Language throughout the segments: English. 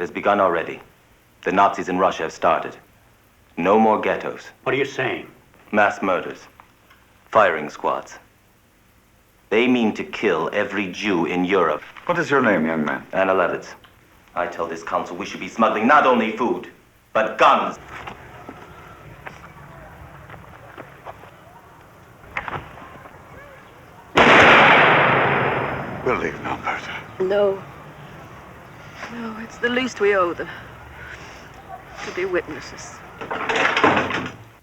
It has begun already. The Nazis in Russia have started. No more ghettos. What are you saying? Mass murders. Firing squads. They mean to kill every Jew in Europe. What is your name, young man? Anna Levitz. I tell this council we should be smuggling not only food, but guns. We'll leave now, Bertha. No. No, it's the least we owe them. To be witnesses.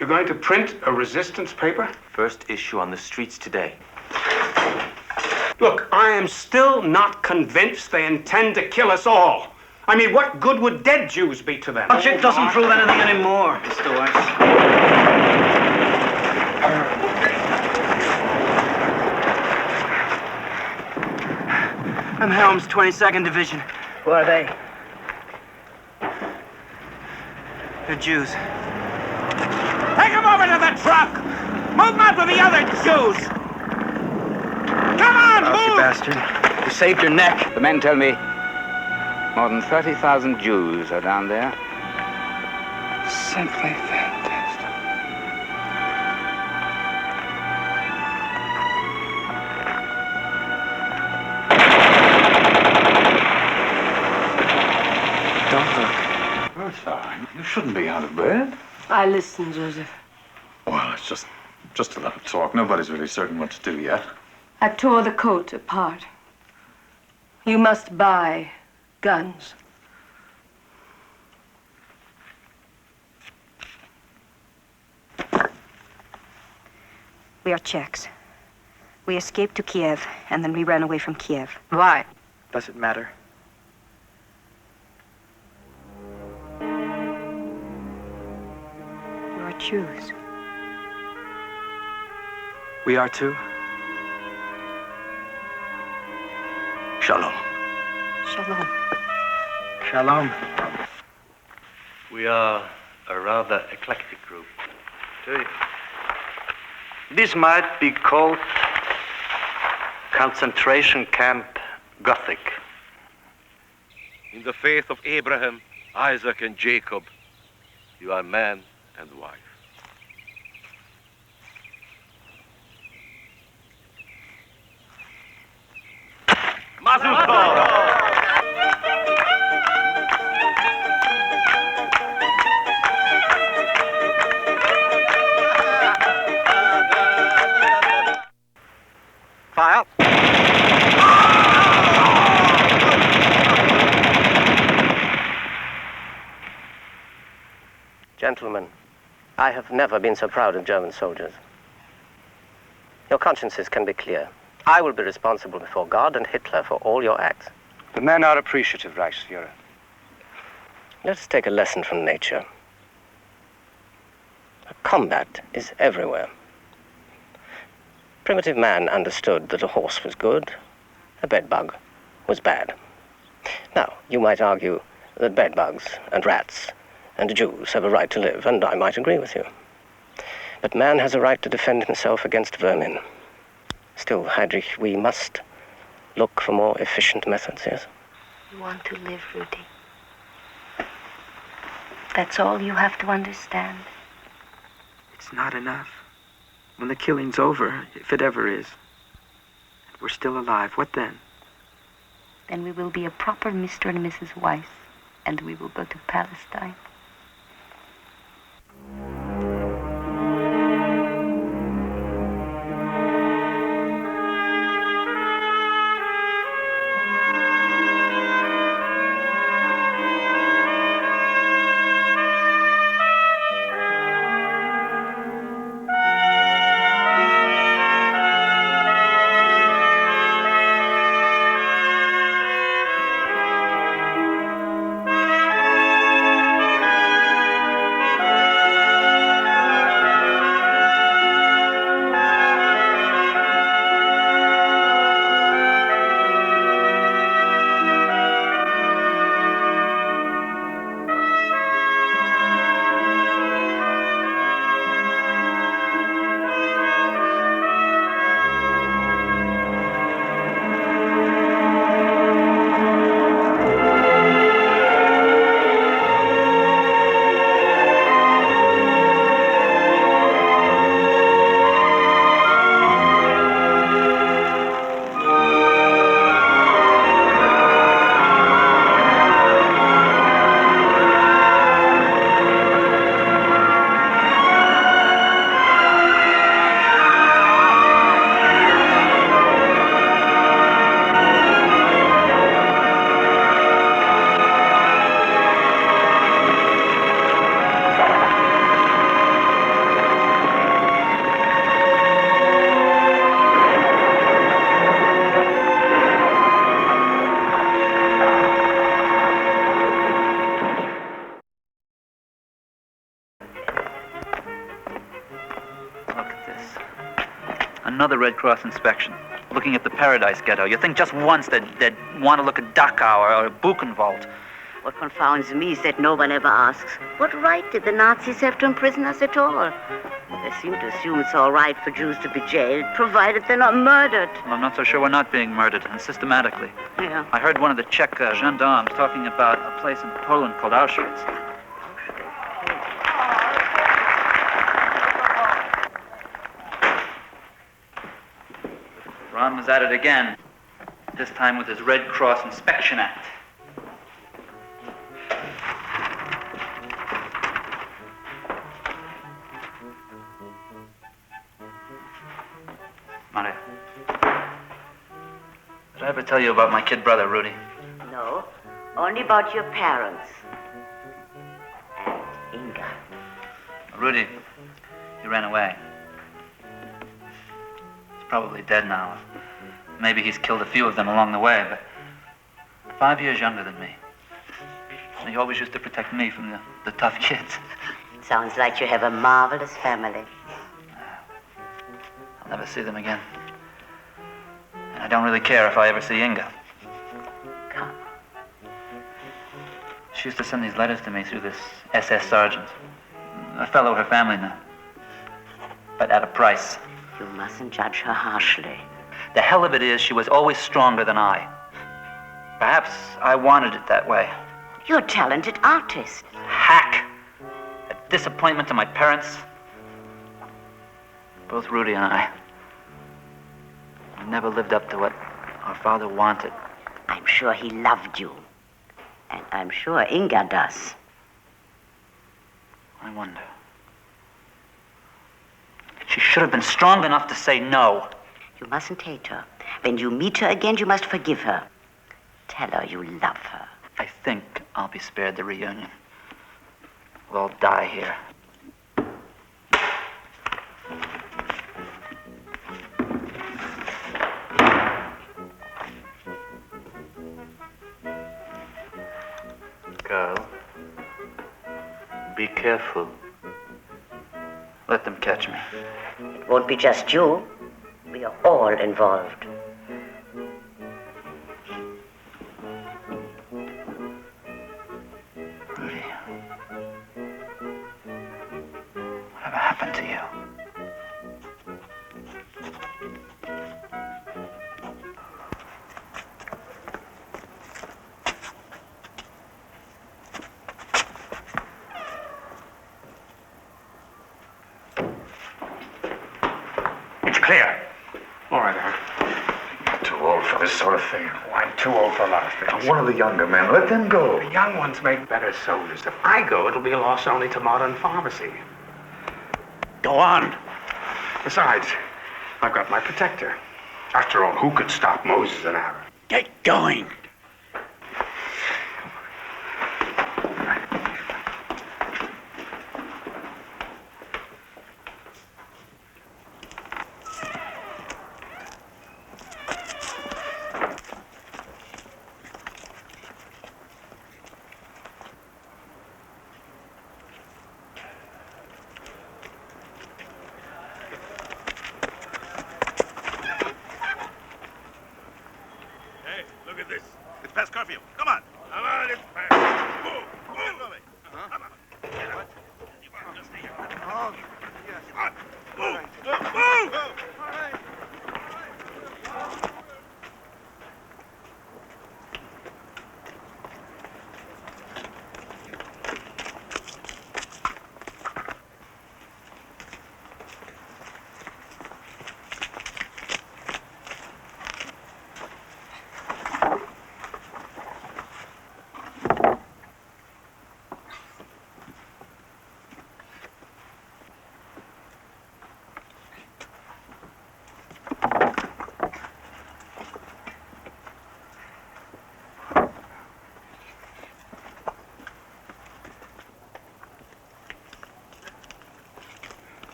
You're going to print a resistance paper? First issue on the streets today. Look, I am still not convinced they intend to kill us all. I mean, what good would dead Jews be to them? Logic doesn't prove anything anymore, Mr. Weiss. I'm Helm's 22nd Division. Who are they? They're Jews. Take them over to the truck! Move them out with the other Jews! Come on, Out, you move! bastard. You saved your neck. The men tell me more than 30,000 Jews are down there. Simply fantastic. Don't look. Bertha, you shouldn't be out of bed. I listen, Joseph. Well, it's just a lot of talk. Nobody's really certain what to do yet. I tore the coat apart. You must buy guns. We are Czechs. We escaped to Kiev, and then we ran away from Kiev. Why? Does it matter? You are Jews. We are too. Shalom. Shalom. Shalom. We are a rather eclectic group. This might be called concentration camp Gothic. In the faith of Abraham, Isaac, and Jacob, you are man and wife. Mazel tov! Fire. Gentlemen, I have never been so proud of German soldiers. Your consciences can be clear. I will be responsible before God and Hitler for all your acts. The men are appreciative, Reichsfuhrer. Let us take a lesson from nature. Combat is everywhere. Primitive man understood that a horse was good, a bedbug was bad. Now, you might argue that bedbugs and rats and Jews have a right to live, and I might agree with you. But man has a right to defend himself against vermin. Still, Heinrich, we must look for more efficient methods, yes? You want to live, Rudy. That's all you have to understand. It's not enough. When the killing's over, if it ever is, we're still alive, what then? Then we will be a proper Mr. and Mrs. Weiss, and we will go to Palestine. another Red Cross inspection, looking at the Paradise Ghetto. You think just once they'd want to look at Dachau or Buchenwald. What confounds me is that no one ever asks, what right did the Nazis have to imprison us at all? They seem to assume it's all right for Jews to be jailed, provided they're not murdered. Well, I'm not so sure we're not being murdered, and systematically. Yeah. I heard one of the Czech gendarmes talking about a place in Poland called Auschwitz. Ron was at it again, this time with his Red Cross Inspection Act. Maria, did I ever tell you about my kid brother, Rudy? No, only about your parents. And Inga. Rudy, he ran away. He's probably dead now. Maybe he's killed a few of them along the way, but 5 years younger than me. And he always used to protect me from the tough kids. Sounds like you have a marvelous family. I'll never see them again. And I don't really care if I ever see Inga. Come. She used to send these letters to me through this SS sergeant. A fellow her family knew. But at a price. You mustn't judge her harshly. The hell of it is, she was always stronger than I. Perhaps I wanted it that way. You're a talented artist. Hack! A disappointment to my parents. Both Rudy and I. We never lived up to what our father wanted. I'm sure he loved you. And I'm sure Inga does. I wonder. She should have been strong enough to say no. You mustn't hate her. When you meet her again, you must forgive her. Tell her you love her. I think I'll be spared the reunion. We'll die here. Carl, be careful. Let them catch me. It won't be just you. We are all involved. Rudy, whatever happened to you? It's clear. All right, Aaron. Too old for this sort of thing. Oh, I'm too old for a lot of things. One of the younger men, let them go. The young ones make better soldiers. If I go, it'll be a loss only to modern pharmacy. Go on. Besides, I've got my protector. After all, who could stop Moses and Aaron? Get going. Look at this. It's past curfew. Come on. Come on, it's past. Move. Move. Come on. What? Just stay here. Oh, yes. Come on. Move. Move. All right.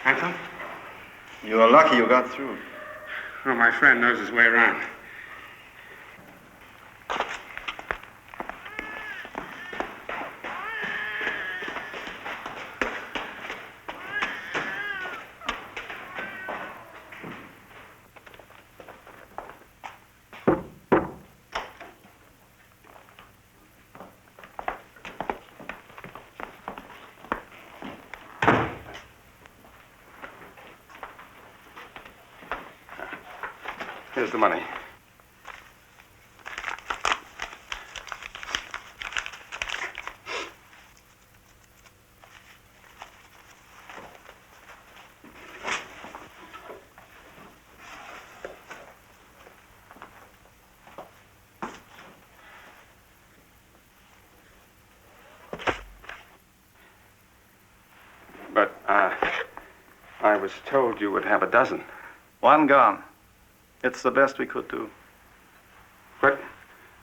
Anton? You are lucky you got through. Oh, my friend knows his way around. Here's the money. But, I was told you would have a dozen. One gone. It's the best we could do. But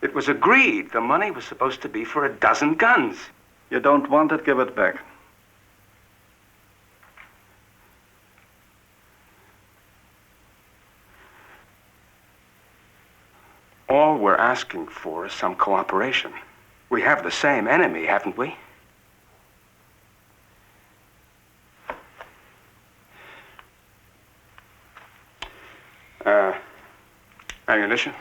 it was agreed the money was supposed to be for a dozen guns. You don't want it, give it back. All we're asking for is some cooperation. We have the same enemy, haven't we? Ammunition?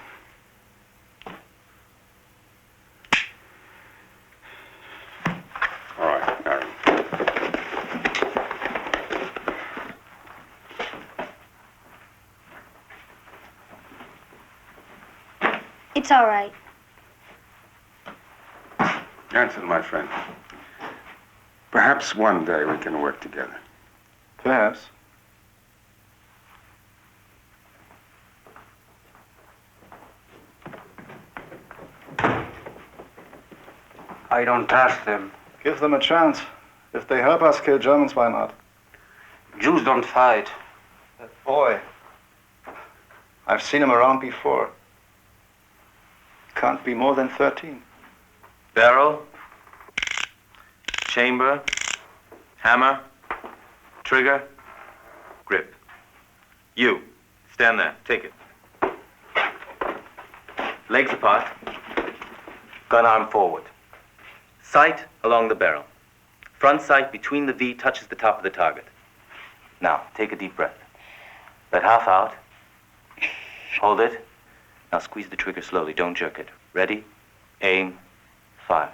All right, Aaron. It's all right. Anson, my friend. Perhaps one day we can work together. Perhaps. I don't trust them. Give them a chance. If they help us kill Germans, why not? Jews don't fight. That boy. I've seen him around before. Can't be more than 13. Barrel, chamber, hammer, trigger, grip. You, stand there, take it. Legs apart, gun arm forward. Sight along the barrel. Front sight between the V touches the top of the target. Now, take a deep breath. Let half out. Hold it. Now squeeze the trigger slowly, don't jerk it. Ready, aim, fire.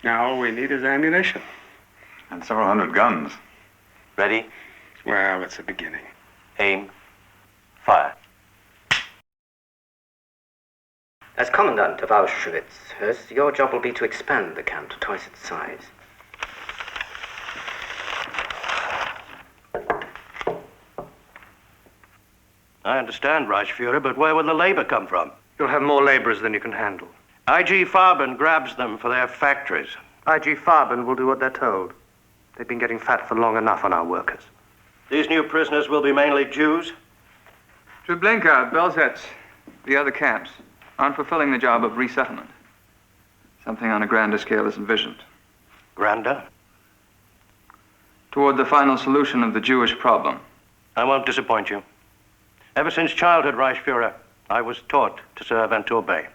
Now all we need is ammunition. And several hundred guns. Ready, Well, it's a beginning. aim, fire. As Commandant of Auschwitz, your job will be to expand the camp to twice its size. I understand, Reichsfuhrer, but where will the labor come from? You'll have more laborers than you can handle. IG Farben grabs them for their factories. IG Farben will do what they're told. They've been getting fat for long enough on our workers. These new prisoners will be mainly Jews? Treblinka, Belzec, the other camps aren't fulfilling the job of resettlement. Something on a grander scale is envisioned. Grander? Toward the final solution of the Jewish problem. I won't disappoint you. Ever since childhood, Reichsfuhrer, I was taught to serve and to obey.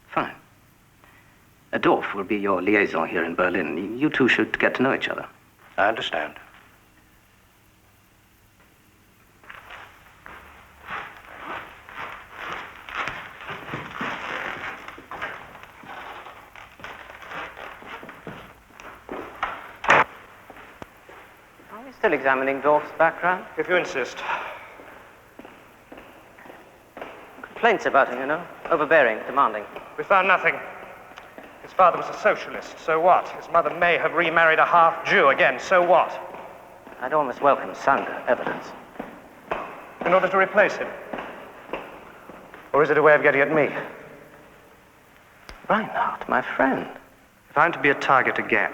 Fine. Adolf will be your liaison here in Berlin. You two should get to know each other. I understand. Are we still examining Dolph's background? If you insist. Complaints about him, you know. Overbearing, demanding. We found nothing. His father was a socialist, so what? His mother may have remarried a half-Jew again, so what? I'd almost welcome some evidence. In order to replace him? Or is it a way of getting at me? Reinhardt, my friend. If I'm to be a target again,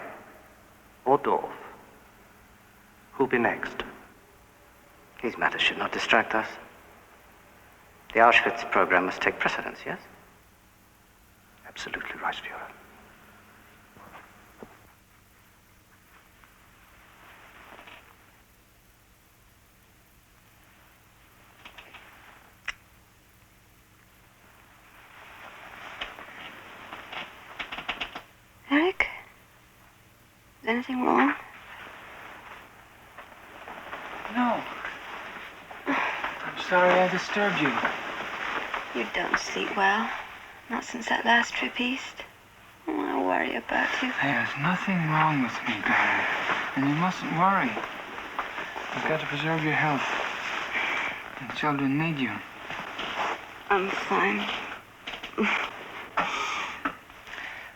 or Dolph, who'll be next? These matters should not distract us. The Auschwitz program must take precedence, yes? Absolutely, Reichsfuhrer. Eric? Is anything wrong? No. I'm sorry I disturbed you. You don't sleep well. Not since that last trip east. Oh, I worry about you. There's nothing wrong with me, Barry. And you mustn't worry. You've got to preserve your health. The children need you. I'm fine.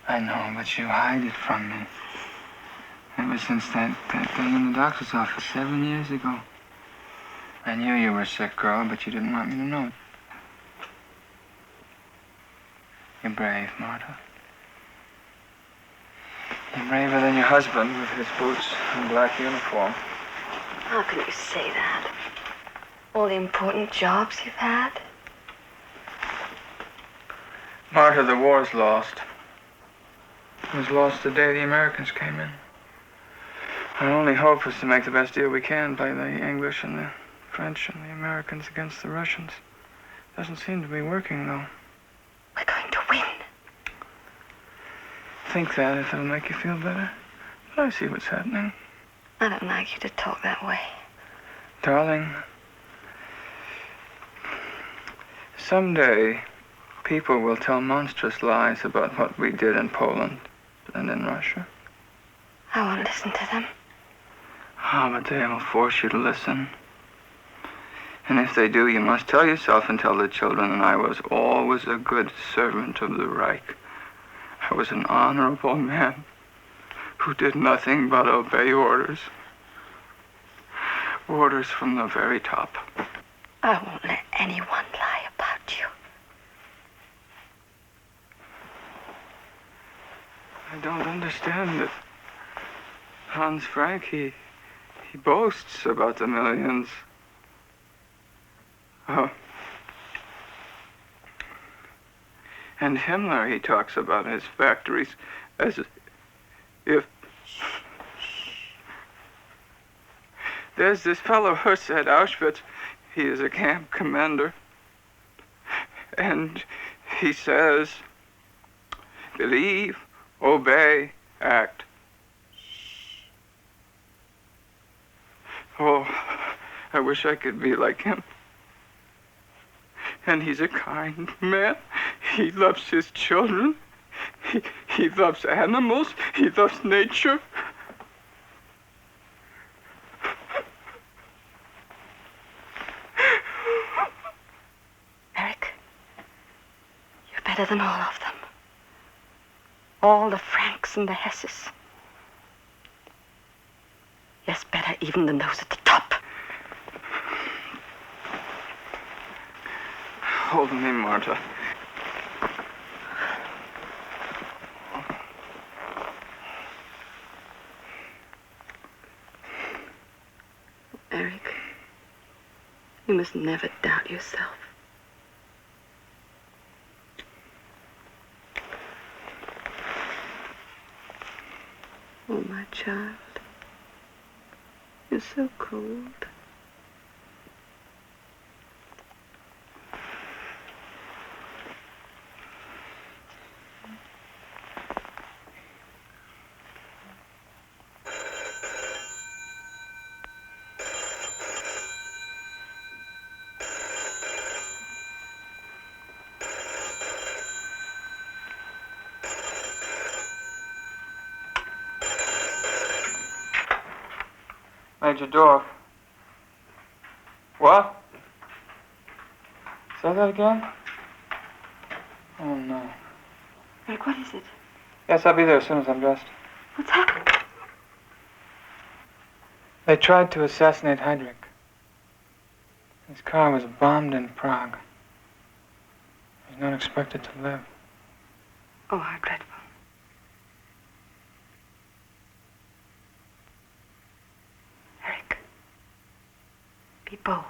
I know, but you hide it from me. Ever since that day in the doctor's office 7 years ago. I knew you were a sick girl, but you didn't want me to know it. You're brave, Marta. You're braver than your husband with his boots and black uniform. How can you say that? All the important jobs you've had? Marta, the war's lost. It was lost the day the Americans came in. Our only hope is to make the best deal we can, play the English and the French and the Americans against the Russians. Doesn't seem to be working, though. We're going to win. Think that if it'll make you feel better. But I see what's happening. I don't like you to talk that way. Darling, someday people will tell monstrous lies about what we did in Poland and in Russia. I won't listen to them. Ah, but they will force you to listen. And if they do, you must tell yourself and tell the children that I was always a good servant of the Reich. I was an honorable man who did nothing but obey orders. Orders from the very top. I won't let anyone lie about you. I don't understand it. Hans Frank, he boasts about the millions. Oh. And Himmler, he talks about his factories as if... There's this fellow Huss at Auschwitz. He is a camp commander. And he says, believe, obey, act. Oh, I wish I could be like him. And he's a kind man. He loves his children. He loves animals. He loves nature. Eric, you're better than all of them. All the Franks and the Hesses. Yes, better even than those at the top. Hold me, Marta. Eric, you must never doubt yourself. Oh, my child, you're so cold. Major Dorf. What? Say that again? Oh, no. Eric, what is it? Yes, I'll be there as soon as I'm dressed. What's happened? They tried to assassinate Heydrich. His car was bombed in Prague. He's not expected to live. Oh, how dreadful. Eric, be bold.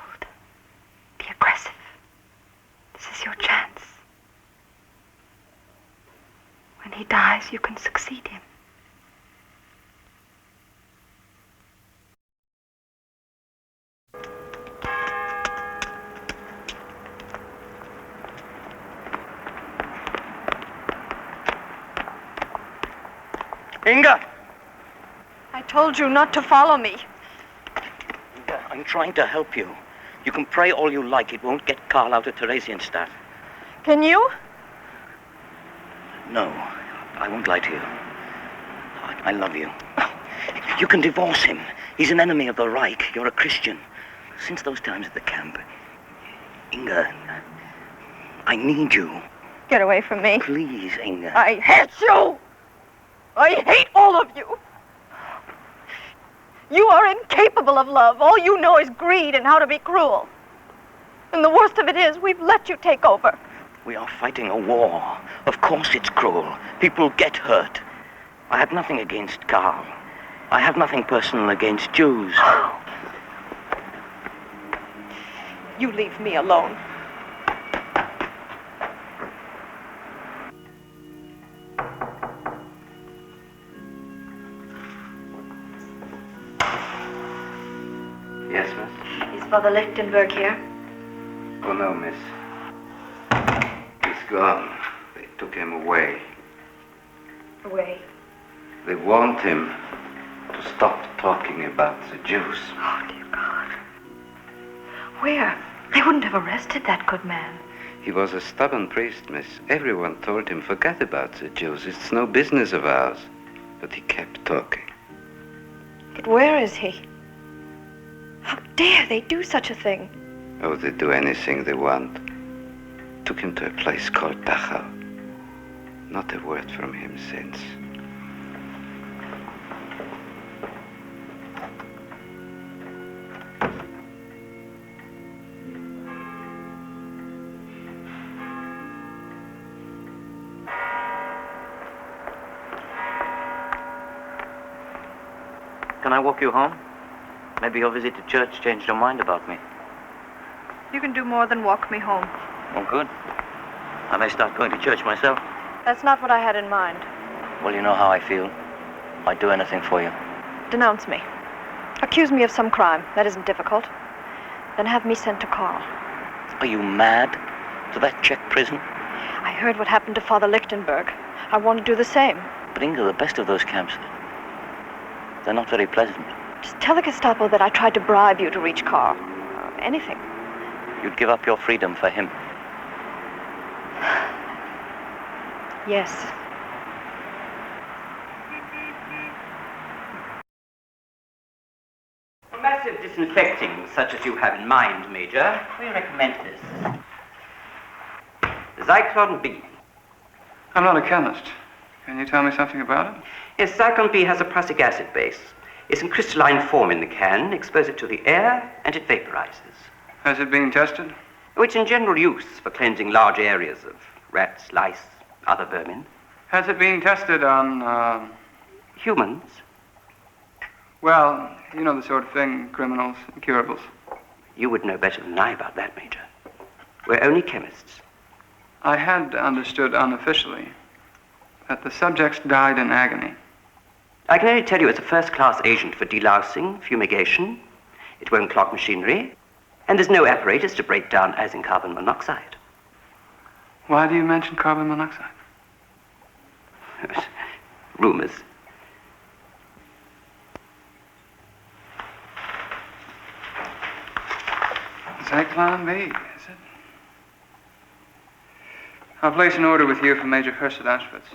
Be aggressive. This is your chance. he dies, you can succeed him. Inga! I told you not to follow me. Inga, I'm trying to help you. You can pray all you like. It won't get Karl out of Theresienstadt. Can you? No, I won't lie to you. I love you. You can divorce him. He's an enemy of the Reich. You're a Christian. Since those times at the camp, Inga, I need you. Get away from me. Please, Inga. I hate you! I hate all of you! You are incapable of love. All you know is greed and how to be cruel. And the worst of it is, we've let you take over. We are fighting a war. Of course it's cruel. People get hurt. I have nothing against Karl. I have nothing personal against Jews. You leave me alone. Yes, miss? Is Father Lichtenberg here? Oh, no, miss. He's gone. They took him away. Away. They want him to stop talking about the Jews. Oh, dear God. Where? They wouldn't have arrested that good man. He was a stubborn priest, miss. Everyone told him, forget about the Jews. It's no business of ours. But he kept talking. But where is he? How dare they do such a thing? Oh, they do anything they want. Took him to a place called Dachau. Not a word from him since. Can I walk you home? Maybe your visit to church changed your mind about me. You can do more than walk me home. Oh, good. I may start going to church myself. That's not what I had in mind. Well, you know how I feel. I'd do anything for you. Denounce me. Accuse me of some crime. That isn't difficult. Then have me sent to Karl. Are you mad? To that Czech prison? I heard what happened to Father Lichtenberg. I want to do the same. But Inga, the best of those camps, they're not very pleasant. Just tell the Gestapo that I tried to bribe you to reach Karl. Anything. You'd give up your freedom for him. Yes. For massive disinfecting, such as you have in mind, Major, we recommend this. Zyklon B. I'm not a chemist. Can you tell me something about it? Yes, Zyklon B has a prussic acid base. It's in crystalline form in the can. Expose it to the air, and it vaporizes. Has it been tested? Oh, it's in general use for cleansing large areas of rats, lice, other vermin. Has it been tested on, humans? Well, you know the sort of thing, criminals, incurables. You would know better than I about that, Major. We're only chemists. I had understood unofficially that the subjects died in agony. I can only tell you it's a first-class agent for delousing, fumigation. It won't clog machinery. And there's no apparatus to break down as in carbon monoxide. Why do you mention carbon monoxide? Rumors. Zyklon B, is it? I'll place an order with you for Major Hirsch at Auschwitz.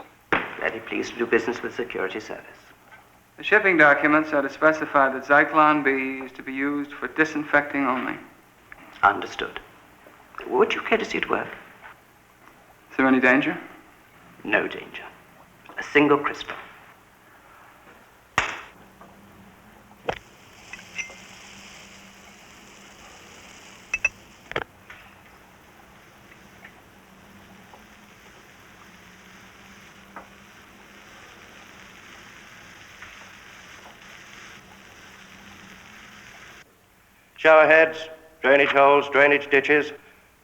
Very pleased to do business with security service. The shipping documents are to specify that Zyklon B is to be used for disinfecting only. Understood. Would you care to see it work? Is there any danger? No danger. A single crystal. Shower heads, drainage holes, drainage ditches.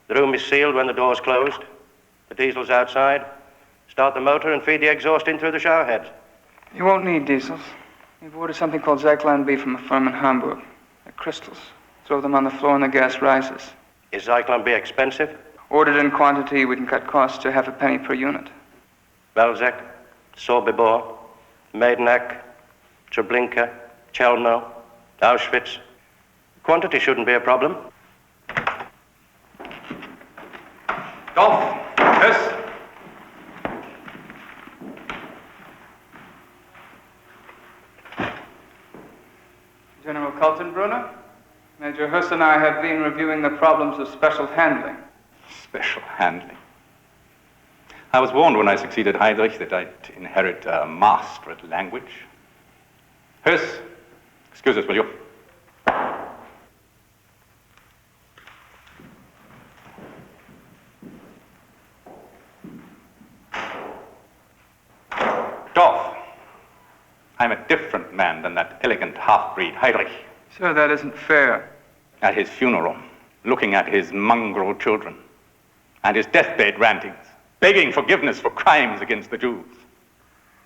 The room is sealed when the door's closed. The diesel's outside. Start the motor and feed the exhaust in through the shower heads. You won't need diesels. We've ordered something called Zyklon B from a firm in Hamburg. They're crystals. Throw them on the floor and the gas rises. Is Zyklon B expensive? Ordered in quantity, we can cut costs to half a penny per unit. Belzec, Sobibor, Maidenac, Treblinka, Chelmno, Auschwitz. Quantity shouldn't be a problem. Dolph! Yes? General Kaltenbrunner? Major Huss and I have been reviewing the problems of special handling. Special handling. I was warned when I succeeded Heydrich that I'd inherit a master at language. Huss, excuse us, will you? Dorf, I'm a different man than that elegant half-breed Heydrich. Sir, that isn't fair. At his funeral, looking at his mongrel children, and his deathbed rantings, begging forgiveness for crimes against the Jews.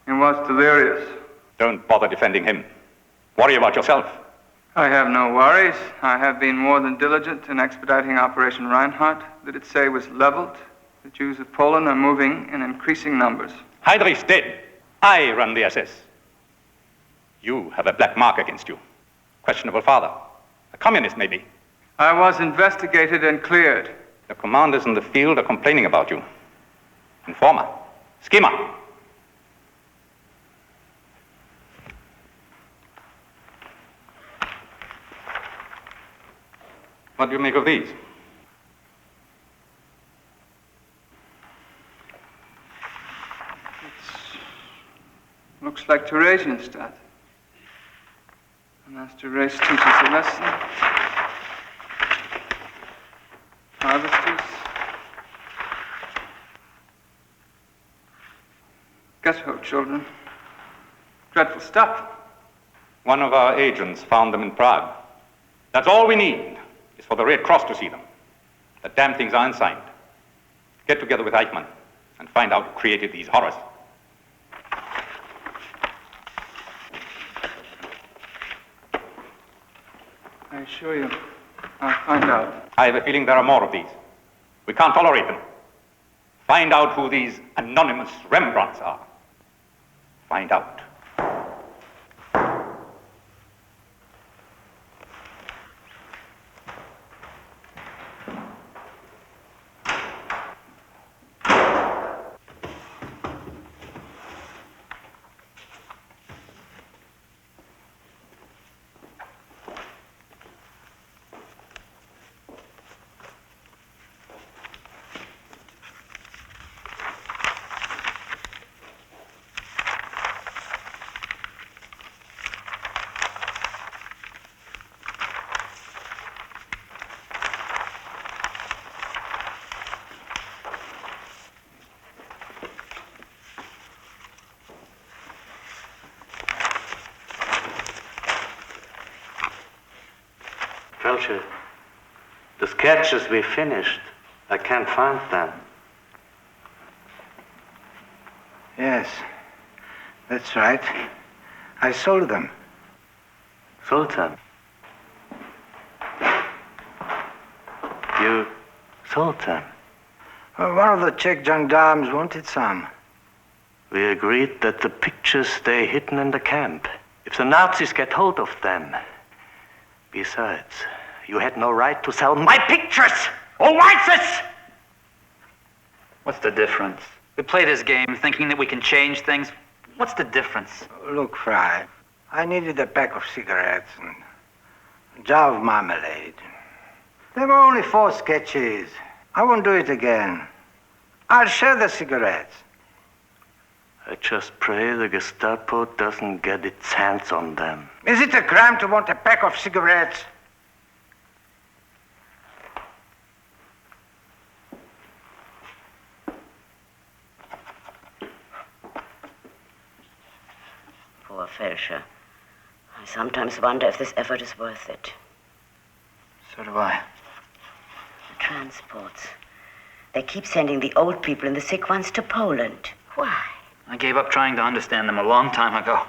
He was delirious. Don't bother defending him. Worry about yourself. I have no worries. I have been more than diligent in expediting Operation Reinhardt, that it say was leveled. The Jews of Poland are moving in increasing numbers. Heydrich's dead. I run the SS. You have a black mark against you. Questionable father. A communist, maybe. I was investigated and cleared. The commanders in the field are complaining about you. Informer. Schemer. What do you make of these? Looks like Theresienstadt. Master Race teaches a lesson. Harvesters. Ghetto children. Dreadful stuff. One of our agents found them in Prague. That's all we need, is for the Red Cross to see them. The damn things are unsigned. Get together with Eichmann and find out who created these horrors. I assure you, I'll find out. I have a feeling there are more of these. We can't tolerate them. Find out who these anonymous Rembrandts are. Find out. Felcher, the sketches we finished, I can't find them. Yes, that's right. I sold them. Sold them? You sold them? Well, one of the Czech gendarmes wanted some. We agreed that the pictures stay hidden in the camp. If the Nazis get hold of them. Besides, you had no right to sell my pictures! Oh, Weitzes! What's the difference? We play this game thinking that we can change things. What's the difference? Look, Fry, I needed a pack of cigarettes and a jar of marmalade. There were only 4 sketches. I won't do it again. I'll share the cigarettes. I just pray the Gestapo doesn't get its hands on them. Is it a crime to want a pack of cigarettes? Poor Felcher. I sometimes wonder if this effort is worth it. So do I. The transports. They keep sending the old people and the sick ones to Poland. Why? I gave up trying to understand them a long time ago.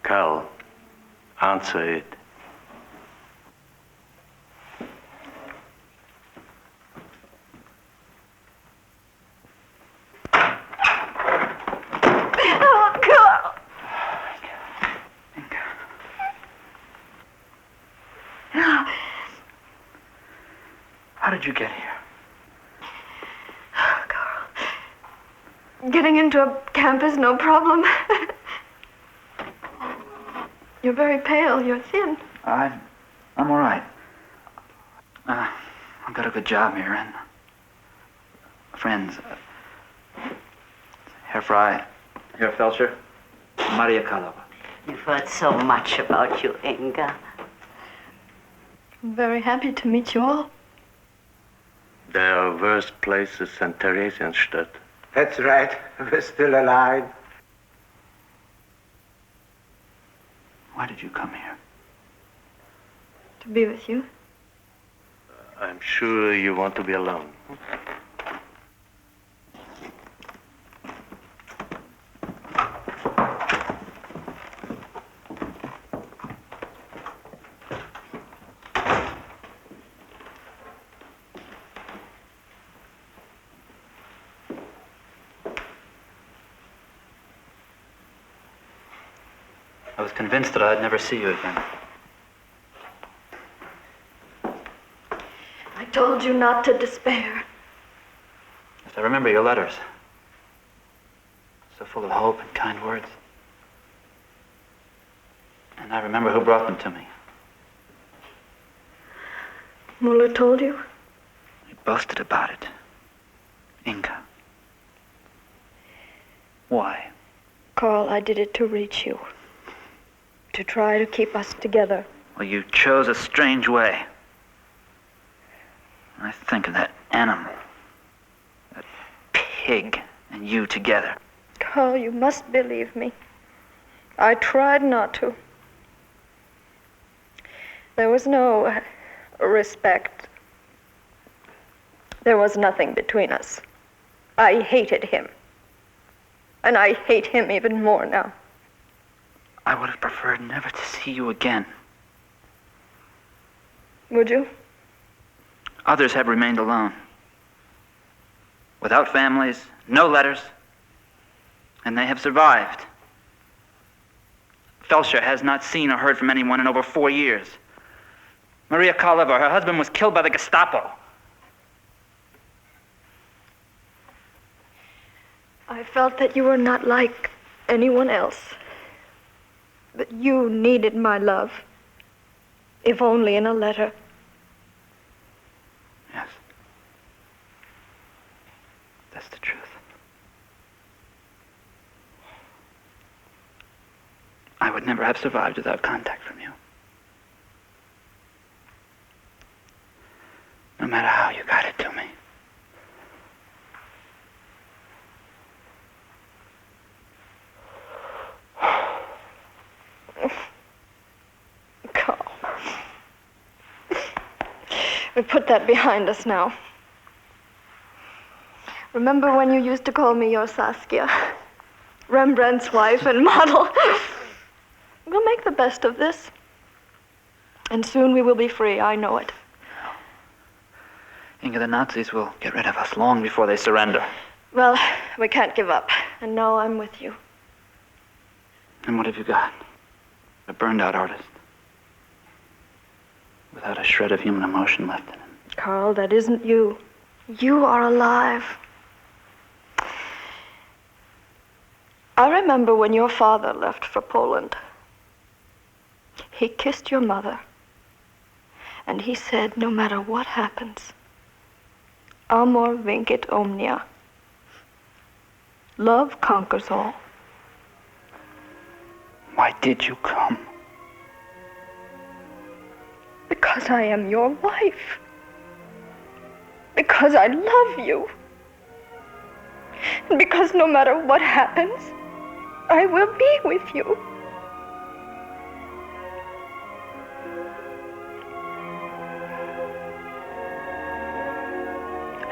Carl, answer it. Oh, Carl. How did you get here? Getting into a camp is no problem. You're very pale. You're thin. I'm all right. I've got a good job here, and friends. Herr Fry, Herr Felcher, Maria Kalova. You've heard so much about you, Inga. I'm very happy to meet you all. There are worse places than Theresienstadt. That's right. We're still alive. Why did you come here? To be with you. I'm sure you want to be alone. I was convinced that I'd never see you again. I told you not to despair. Yes, I remember your letters. So full of hope and kind words. And I remember who brought them to me. Muller told you? He boasted about it. Inga. Why? Carl, I did it to reach you. To try to keep us together. Well, you chose a strange way. I think of that animal. That pig and you together. Carl, you must believe me. I tried not to. There was no respect. There was nothing between us. I hated him. And I hate him even more now. I would have preferred never to see you again. Would you? Others have remained alone. Without families, no letters. And they have survived. Felcher has not seen or heard from anyone in over 4 years. Maria Kalova, her husband was killed by the Gestapo. I felt that you were not like anyone else. That you needed my love. If only in a letter. Yes. That's the truth. I would never have survived without contact from you. No matter how you got it to me. Carl. We put that behind us now. Remember when you used to call me your Saskia? Rembrandt's wife and model. We'll make the best of this. And soon we will be free, I know it. Inga, the Nazis will get rid of us long before they surrender. Well, we can't give up. And no, I'm with you. And what have you got? A burned-out artist. Without a shred of human emotion left in him. Carl, that isn't you. You are alive. I remember when your father left for Poland. He kissed your mother. And he said, no matter what happens, amor vincit omnia. Love conquers all. Why did you come? Because I am your wife. Because I love you. And because no matter what happens, I will be with you.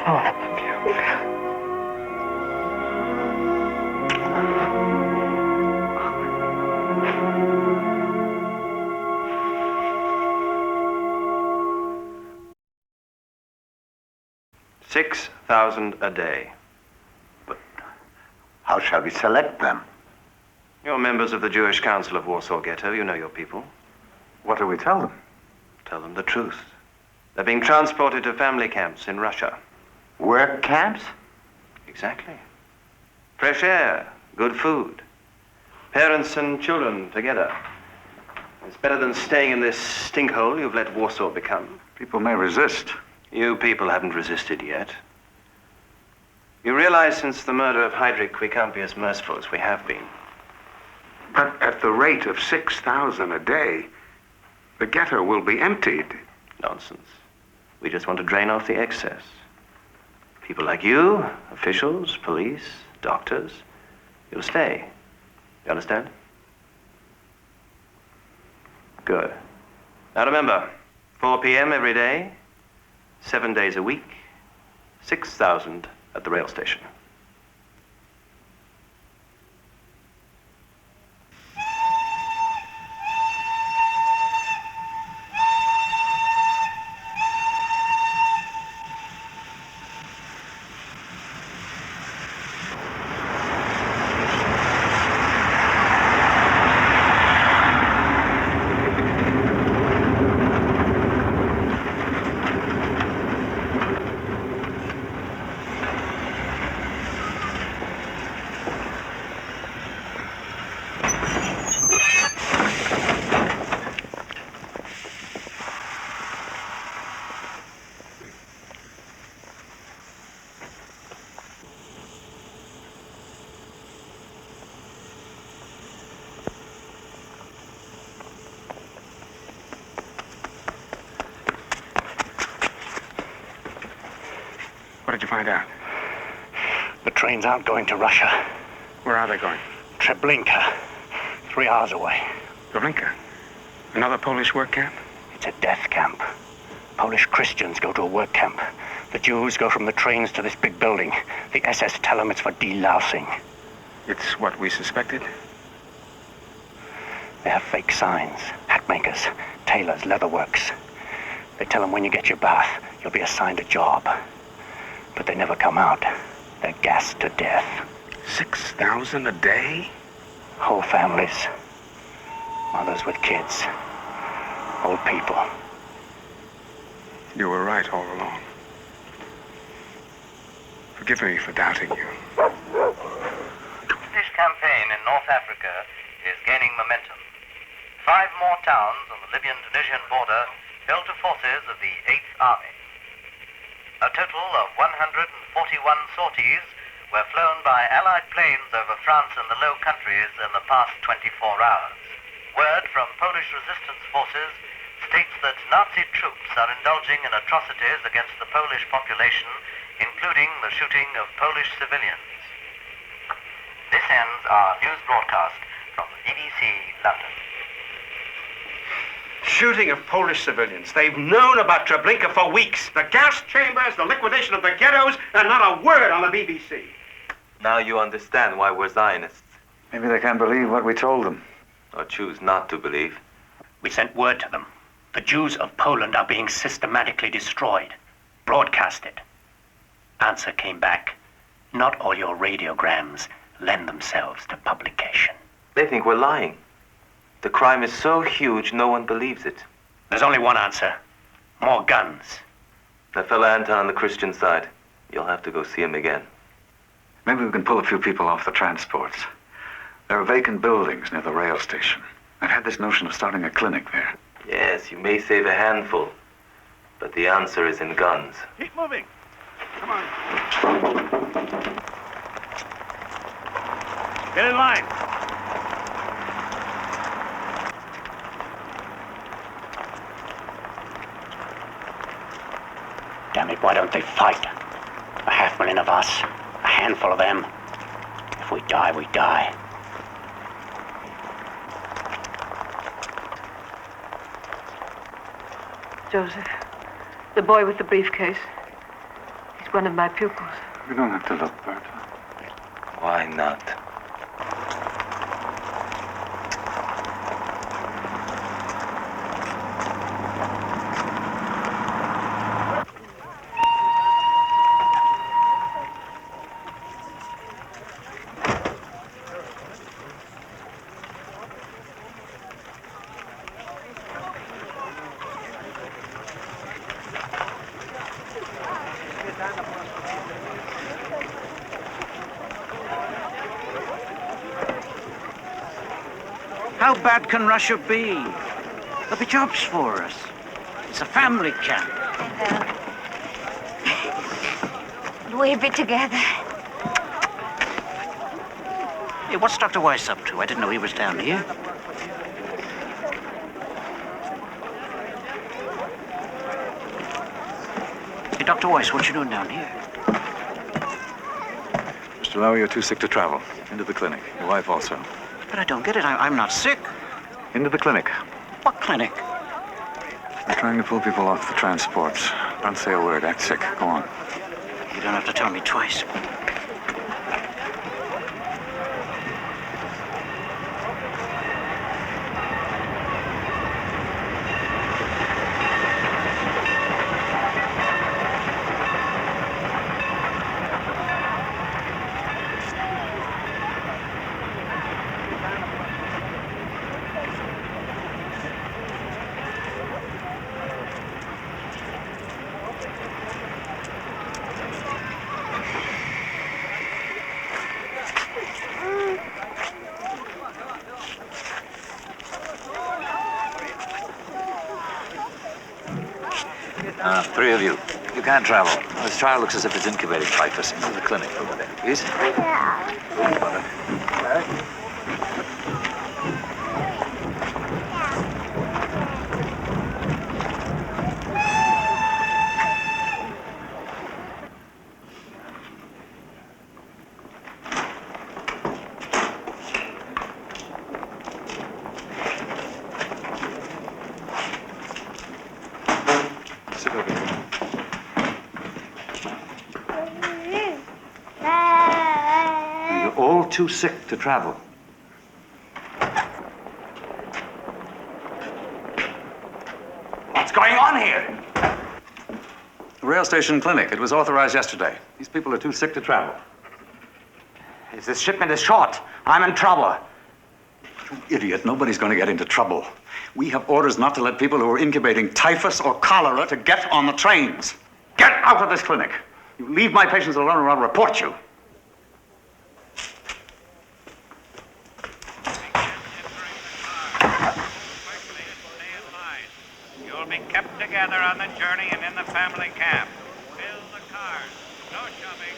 Oh, I love you. 6,000 a day. But how shall we select them? You're members of the Jewish Council of Warsaw Ghetto. You know your people. What do we tell them? Tell them the truth. They're being transported to family camps in Russia. Work camps? Exactly. Fresh air, good food. Parents and children together. It's better than staying in this stinkhole you've let Warsaw become. People may resist. You people haven't resisted yet. You realize since the murder of Heydrich, we can't be as merciful as we have been. But at the rate of 6,000 a day, the ghetto will be emptied. Nonsense. We just want to drain off the excess. People like you, officials, police, doctors, you'll stay. You understand? Good. Now remember, 4 p.m. every day, 7 days a week, 6,000 at the rail station. What did you find out? The trains aren't going to Russia. Where are they going? Treblinka. 3 hours away. Treblinka? Another Polish work camp? It's a death camp. Polish Christians go to a work camp. The Jews go from the trains to this big building. The SS tell them it's for delousing. It's what we suspected? They have fake signs. Hat makers, tailors, leatherworks. They tell them when you get your bath, you'll be assigned a job. But they never come out. They're gassed to death. 6,000 a day? Whole families. Mothers with kids. Old people. You were right all along. Forgive me for doubting you. This campaign in North Africa is gaining momentum. 5 more towns on the Libyan-Tunisian border fell to forces of the 8th Army. A total of 141 sorties were flown by Allied planes over France and the Low Countries in the past 24 hours. Word from Polish resistance forces states that Nazi troops are indulging in atrocities against the Polish population, including the shooting of Polish civilians. This ends our news broadcast from the BBC London. Shooting of Polish civilians. They've known about Treblinka for weeks. The gas chambers, the liquidation of the ghettos, and not a word on the BBC. Now you understand why we're Zionists. Maybe they can't believe what we told them. Or choose not to believe. We sent word to them. The Jews of Poland are being systematically destroyed. Broadcasted. Answer came back. Not all your radiograms lend themselves to publication. They think we're lying. The crime is so huge, no one believes it. There's only one answer. More guns. That fella Anton on the Christian side. You'll have to go see him again. Maybe we can pull a few people off the transports. There are vacant buildings near the rail station. I've had this notion of starting a clinic there. Yes, you may save a handful, but the answer is in guns. Keep moving. Come on. Get in line. it, why don't they fight? 500,000 of us, a handful of them. If we die, we die. Joseph, the boy with the briefcase. He's one of my pupils. You don't have to look, Berta. Why not? How bad can Russia be? There'll be jobs for us. It's a family camp. We'll be together. Hey, what's Dr. Weiss up to? I didn't know he was down here. Hey, Dr. Weiss, what you doing down here? Mr. Lowe, you're too sick to travel. Into the clinic. Your wife also. But I don't get it. I'm not sick. Into the clinic. What clinic? We're trying to pull people off the transports. Don't say a word. Act sick. Go on. You don't have to tell me twice. Three of you. You can't travel. This child looks as if it's incubating typhus. Into the clinic over there, please. Sit over here. You're all too sick to travel. What's going on here? The rail station clinic. It was authorized yesterday. These people are too sick to travel. This shipment is short. I'm in trouble. You idiot. Nobody's going to get into trouble. We have orders not to let people who are incubating typhus or cholera to get on the trains. Get out of this clinic. You leave my patients alone or I'll report you. You'll be kept together on the journey and in the family camp. Fill the cars. No shoving.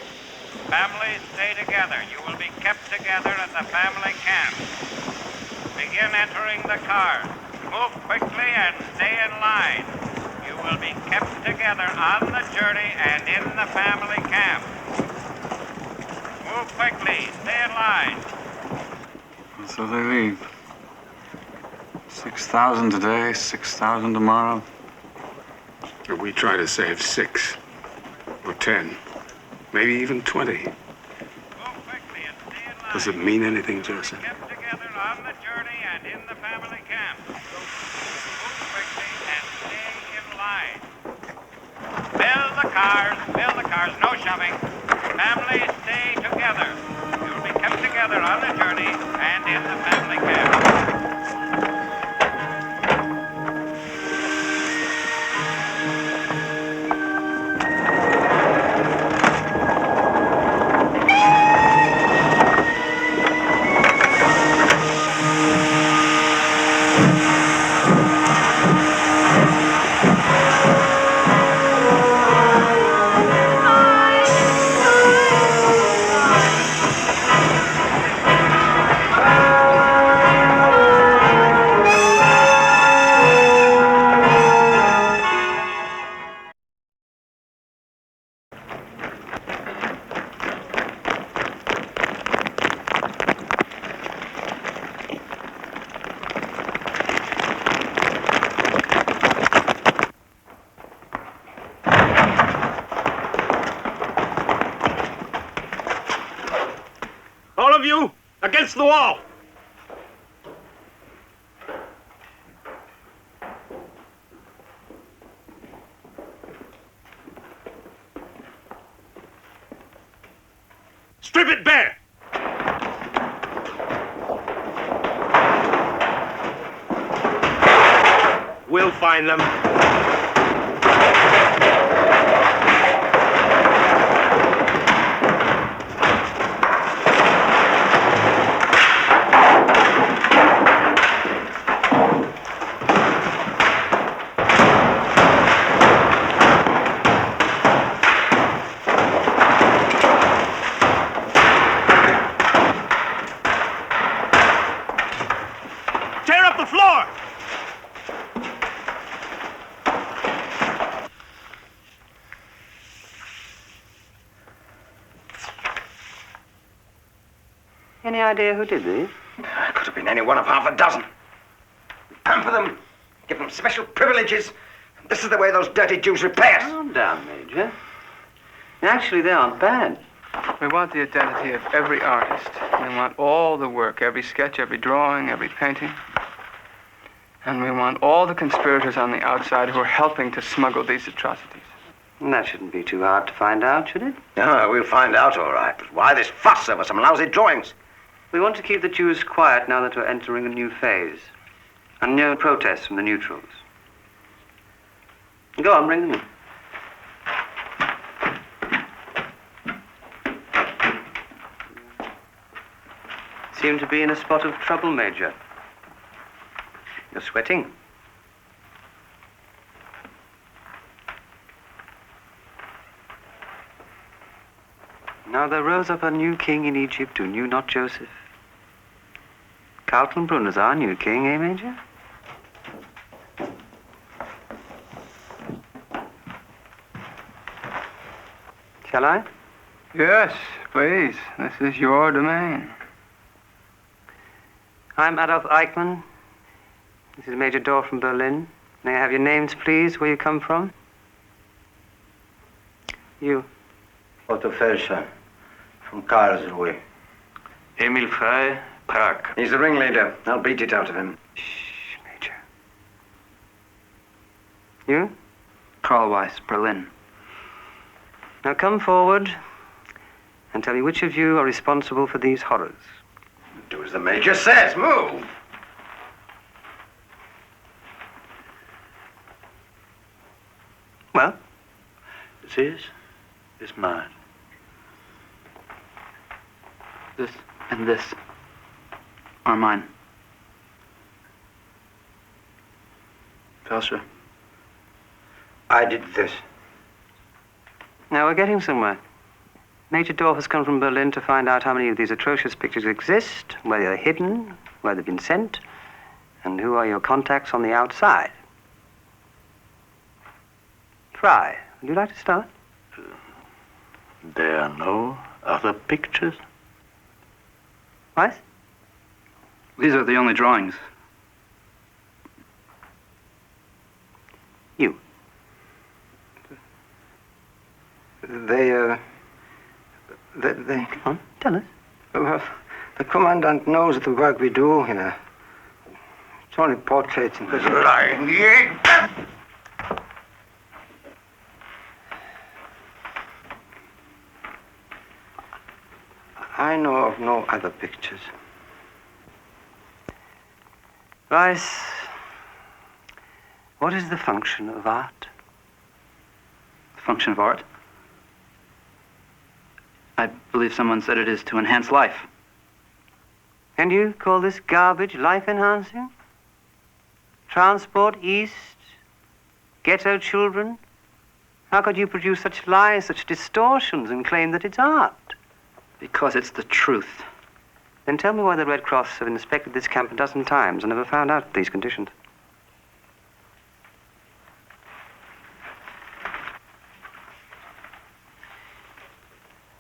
Families stay together. You will be kept together at the family camp. Begin entering the cars. Move quickly and stay in line. You will be kept together on the journey and in the family camp. Move quickly. Stay in line. And so they leave. 6,000 today, 6,000 tomorrow. We try to save 6 or 10, maybe even 20. Does it mean anything, Joseph? Kept together on the journey and in the family camp. Move quickly and stay in line. Fill the cars, no shoving. Families stay together. You'll be kept together on the journey and in the family camp. Against the wall! Strip it bare! We'll find them. Tear up the floor! Any idea who did these? Could have been any one of half a dozen. We pamper them, give them special privileges. This is the way those dirty Jews repay us. Calm down, Major. Actually, they aren't bad. We want the identity of every artist. We want all the work, every sketch, every drawing, every painting. And we want all the conspirators on the outside who are helping to smuggle these atrocities. And that shouldn't be too hard to find out, should it? No, we'll find out all right. But why this fuss over some lousy drawings? We want to keep the Jews quiet now that we're entering a new phase. And no protests from the neutrals. Go on, bring them in. Seem to be in a spot of trouble, Major. You're sweating. Now there rose up a new king in Egypt who knew not Joseph. Carlton Brunner's our new king, eh, Major? Shall I? Yes, please. This is your domain. I'm Adolf Eichmann. This is Major Dorr from Berlin. May I have your names, please, where you come from? You. Otto Felscher, from Karlsruhe. Emil Frey, Prague. He's the ringleader. I'll beat it out of him. Shh, Major. You? Karl Weiss, Berlin. Now come forward and tell me which of you are responsible for these horrors. Do as the Major says. Move! Well? This is mine. This and this are mine. Felscher. I did this. Now we're getting somewhere. Major Dorf has come from Berlin to find out how many of these atrocious pictures exist, where they're hidden, where they've been sent, and who are your contacts on the outside. Fry, would you like to start? There are no other pictures? What? These are the only drawings. You. They. Come on, tell us. Well, the commandant knows the work we do here. It's only portraits and Lying yet! I know of no other pictures. Rice, what is the function of art? The function of art? I believe someone said it is to enhance life. And you call this garbage life-enhancing? Transport east, ghetto children? How could you produce such lies, such distortions, and claim that it's art? Because it's the truth. Then tell me why the Red Cross have inspected this camp a dozen times and never found out these conditions.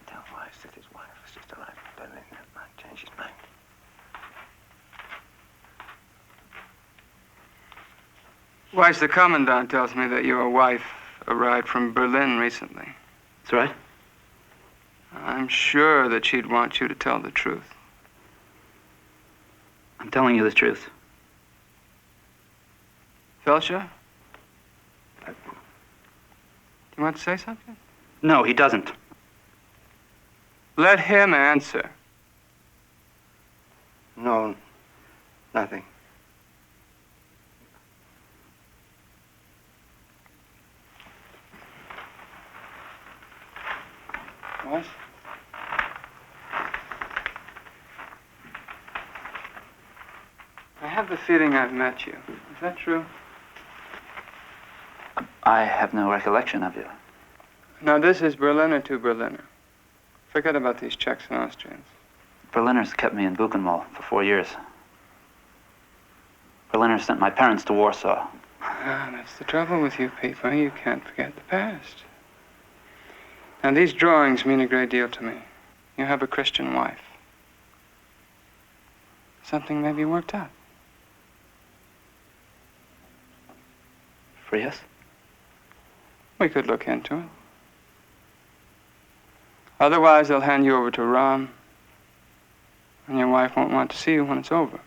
Tell Weiss that his wife was just arrived in Berlin. That might change his mind. Weiss, the commandant tells me that your wife arrived from Berlin recently. That's right. I'm sure that she'd want you to tell the truth. I'm telling you the truth. Felsher? Do you want to say something? No, he doesn't. Let him answer. No, nothing. What? I have the feeling I've met you. Is that true? I have no recollection of you. Now, this is Berliner to Berliner. Forget about these Czechs and Austrians. Berliners kept me in Buchenwald for 4 years. Berliners sent my parents to Warsaw. Ah, that's the trouble with you people. You can't forget the past. Now, these drawings mean a great deal to me. You have a Christian wife. Something may be worked out. Free us? We could look into it. Otherwise, they'll hand you over to Rom, and your wife won't want to see you when it's over.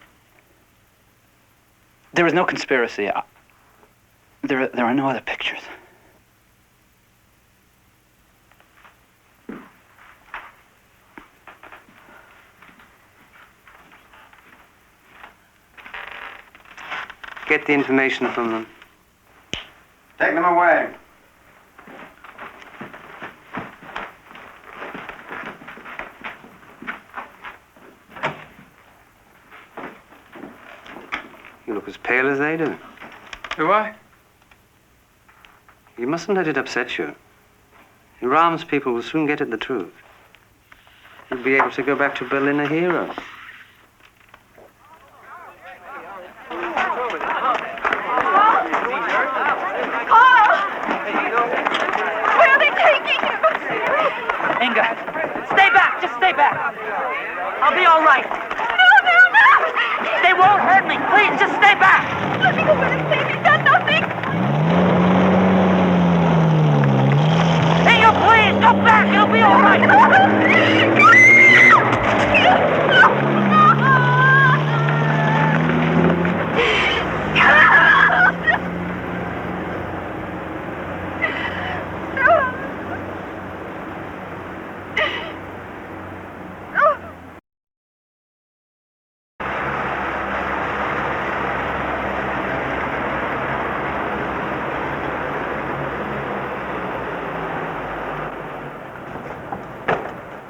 There is no conspiracy. There are no other pictures. Get the information from them. Take them away. You look as pale as they do. Do I? You mustn't let it upset you. Ram's people will soon get at the truth. You'll be able to go back to Berlin a hero. Inga, stay back. Just stay back. I'll be all right. No! They won't hurt me. Please, just stay back. Let me go back and save. He's done nothing. Inga, please, go back. It'll be all right.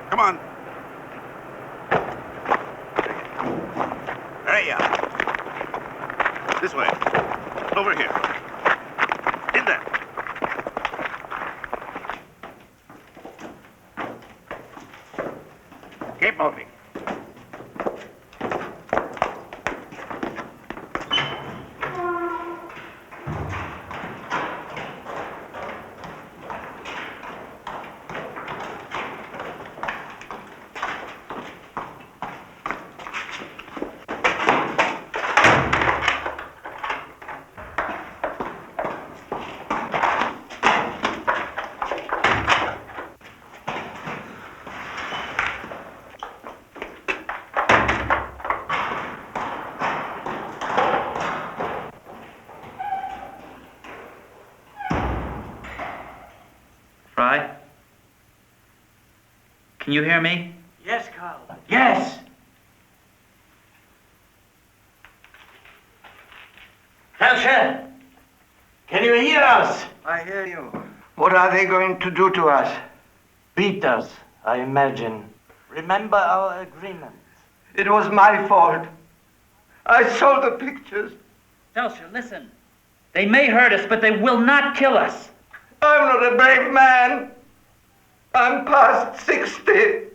Come on. There you are. This way. Over here. In there. Keep moving. Fry? Can you hear me? Yes, Carl. Yes. Felsher, can you hear us? I hear you. What are they going to do to us? Beat us, I imagine. Remember our agreement. It was my fault. I sold the pictures. Felsher, listen. They may hurt us, but they will not kill us. I'm not a brave man. I'm past 60.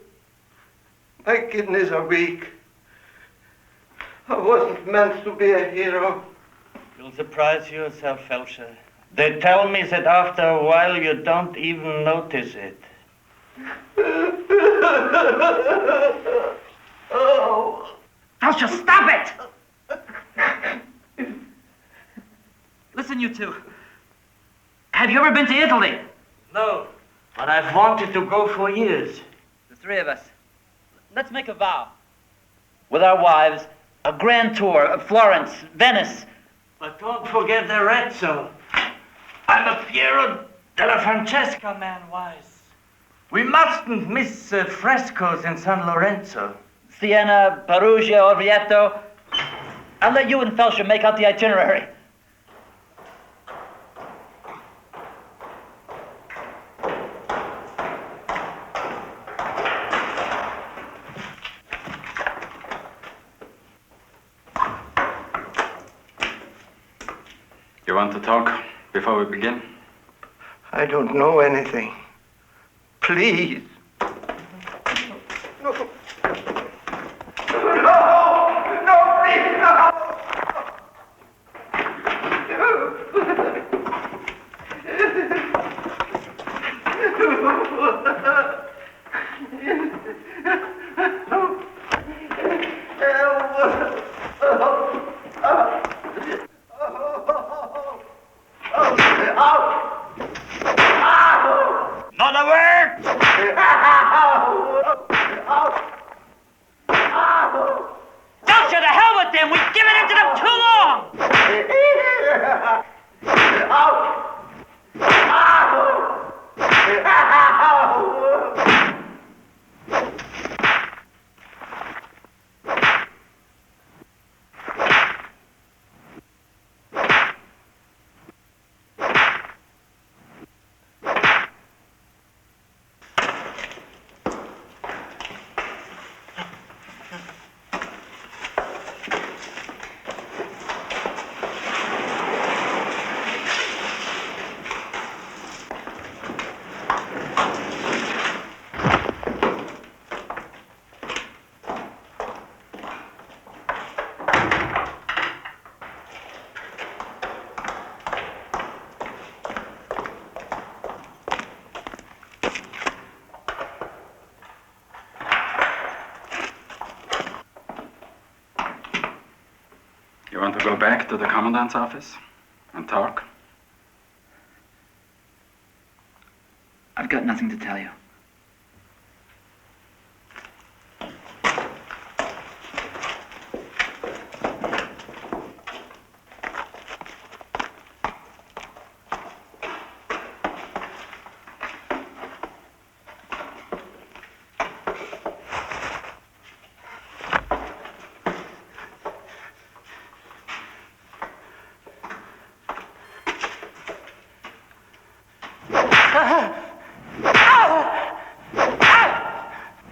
My kidneys are weak. I wasn't meant to be a hero. You'll surprise yourself, Felsher. They tell me that after a while you don't even notice it. Oh. Felsher, stop it! Listen, you two. Have you ever been to Italy? No, but I've wanted to go for years. The three of us. Let's make a vow. With our wives, A grand tour of Florence, Venice. But don't forget the Arezzo. I'm a Piero della Francesca man, Wise. We mustn't miss the frescoes in San Lorenzo. Siena, Perugia, Orvieto. I'll let you and Felsher make out the itinerary. You want to talk before we begin? I don't know anything. Please. No. Not a word! Felsher, to hell with them! We've given in to them too long! You want to go back to the commandant's office and talk? I've got nothing to tell you.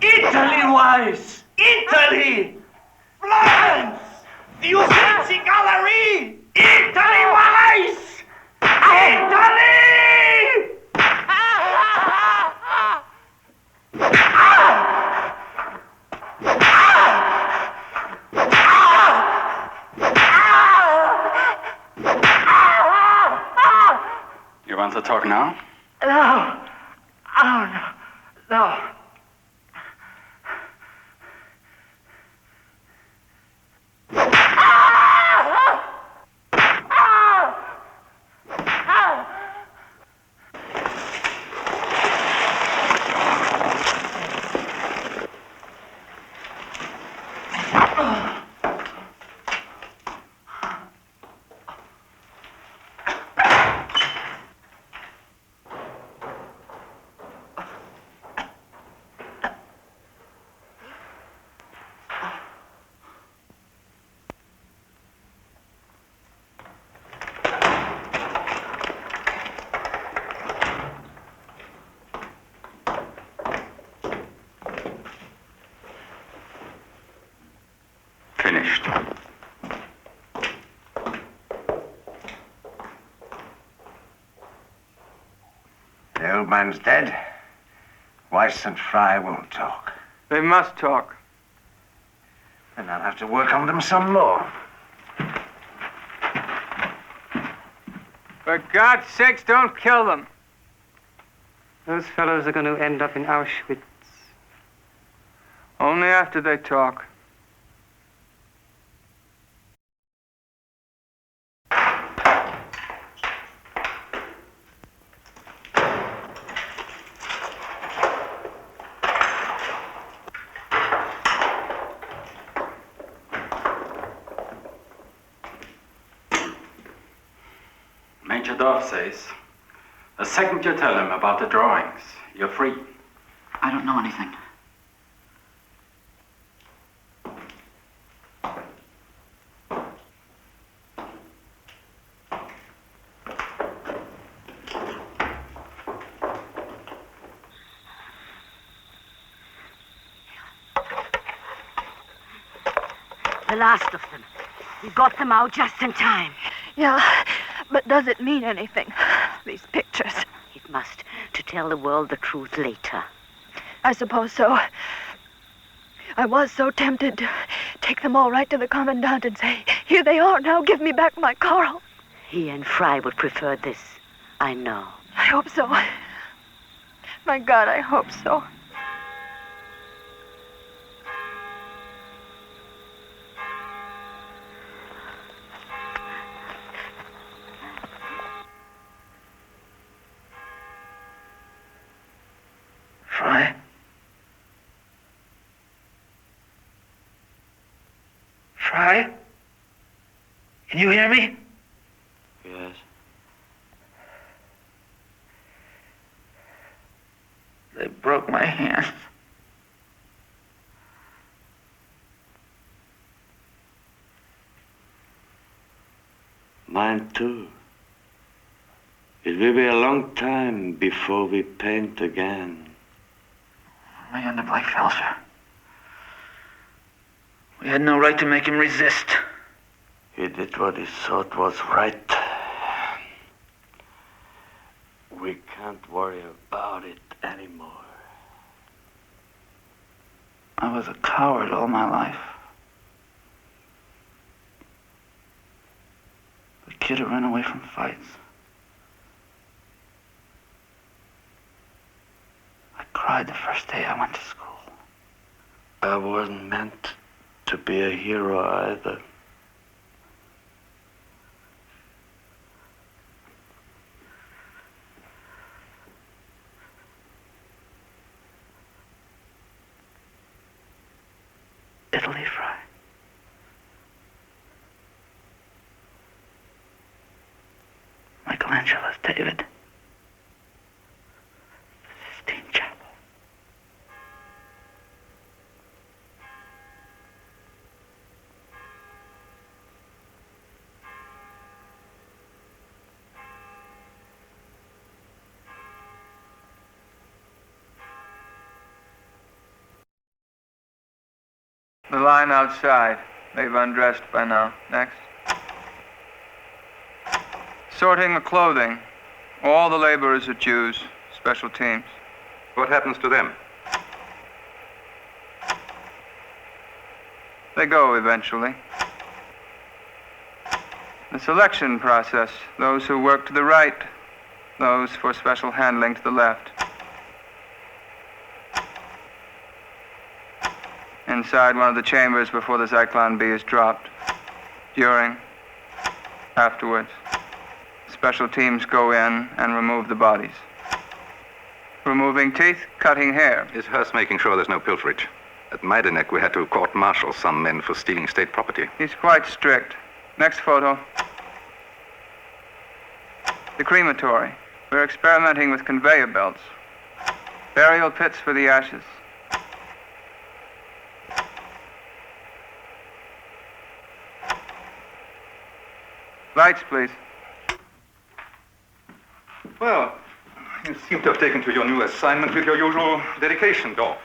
Italy, Wise! Italy! Florence! The Uffizi Gallery! Italy, Wise! Italy! You want to talk now? No. Oh, no. No. Finished. The old man's dead. Weiss and Fry won't talk. They must talk. And I'll have to work on them some more. For God's sakes, don't kill them. Those fellows are going to end up in Auschwitz. Only after they talk. Dorf says, the second you tell him about the drawings, you're free. I don't know anything. The last of them. We got them out just in time. Yeah, but does it mean anything, these pictures? It must, to tell the world the truth later. I suppose so. I was so tempted to take them all right to the commandant and say, here they are, now give me back my Carl. He and Fry would prefer this. I know. I hope so. My God, I hope so. Fry? Fry? Can you hear me? Yes. They broke my hand. Mine too. It will be a long time before we paint again. My under Black Felser. We had no right to make him resist. He did what he thought was right. We can't worry about it anymore. I was a coward all my life. A kid who ran away from fights. I cried the first day I went to school. I wasn't meant to be a hero either. Italy, Fry. Michelangelo's David. The Sistine Chapel. The line outside. They've undressed by now. Next. Sorting the clothing. All the laborers are Jews. Special teams. What happens to them? They go eventually. The selection process. Those who work to the right. Those for special handling to the left. Inside one of the chambers before the Zyklon B is dropped. During. Afterwards. Special teams go in and remove the bodies. Removing teeth, cutting hair. Is Hearst making sure there's no pilferage? At Majdanek, we had to court-martial some men for stealing state property. He's quite strict. Next photo. The crematory. We're experimenting with conveyor belts. Burial pits for the ashes. Lights, please. Well, you seem to have taken to your new assignment with your usual dedication, Dorf.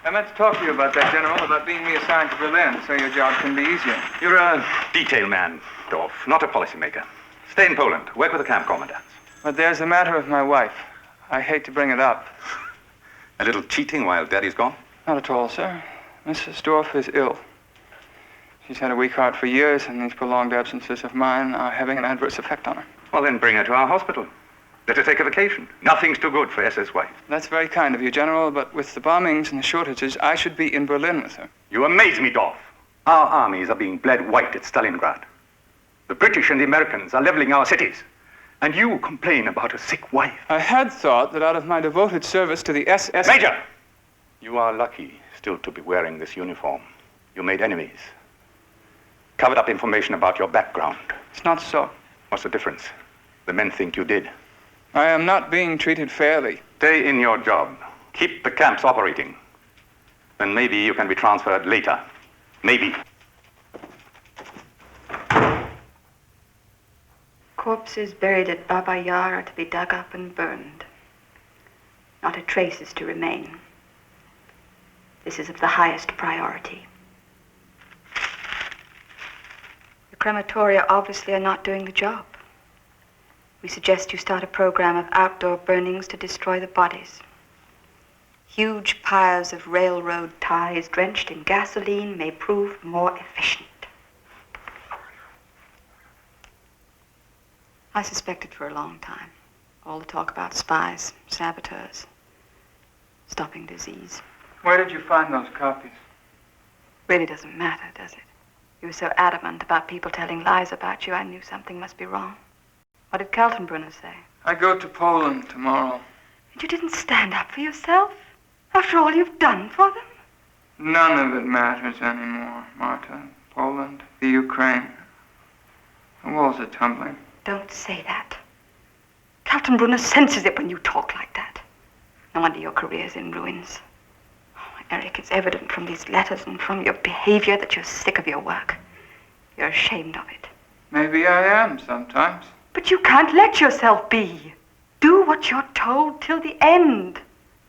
I meant to talk to you about that, General, about being reassigned to Berlin, so your job can be easier. You're a detail man, Dorf, not a policymaker. Stay in Poland. Work with the camp commandants. But there's the matter of my wife. I hate to bring it up. A little cheating while Daddy's gone? Not at all, sir. Mrs. Dorf is ill. She's had a weak heart for years, and these prolonged absences of mine are having an adverse effect on her. Well, then bring her to our hospital. Let her take a vacation. Nothing's too good for SS wife. That's very kind of you, General, but with the bombings and the shortages, I should be in Berlin with her. You amaze me, Dorf. Our armies are being bled white at Stalingrad. The British and the Americans are leveling our cities. And you complain about a sick wife. I had thought that out of my devoted service to the SS... Major! You are lucky still to be wearing this uniform. You made enemies. Covered up information about your background. It's not so. What's the difference? The men think you did. I am not being treated fairly. Stay in your job. Keep the camps operating. Then maybe you can be transferred later. Maybe. Corpses buried at Baba Yar are to be dug up and burned. Not a trace is to remain. This is of the highest priority. The crematoria obviously are not doing the job. We suggest you start a program of outdoor burnings to destroy the bodies. Huge piles of railroad ties drenched in gasoline may prove more efficient. I suspected for a long time. All the talk about spies, saboteurs, stopping disease. Where did you find those copies? Really doesn't matter, does it? You were so adamant about people telling lies about you, I knew something must be wrong. What did Kaltenbrunner say? I go to Poland tomorrow. And you didn't stand up for yourself? After all you've done for them? None of it matters anymore, Marta. Poland, the Ukraine. The walls are tumbling. Don't say that. Kaltenbrunner senses it when you talk like that. No wonder your career's in ruins. Oh, Eric, it's evident from these letters and from your behavior that you're sick of your work. You're ashamed of it. Maybe I am sometimes. But you can't let yourself be. Do what you're told till the end.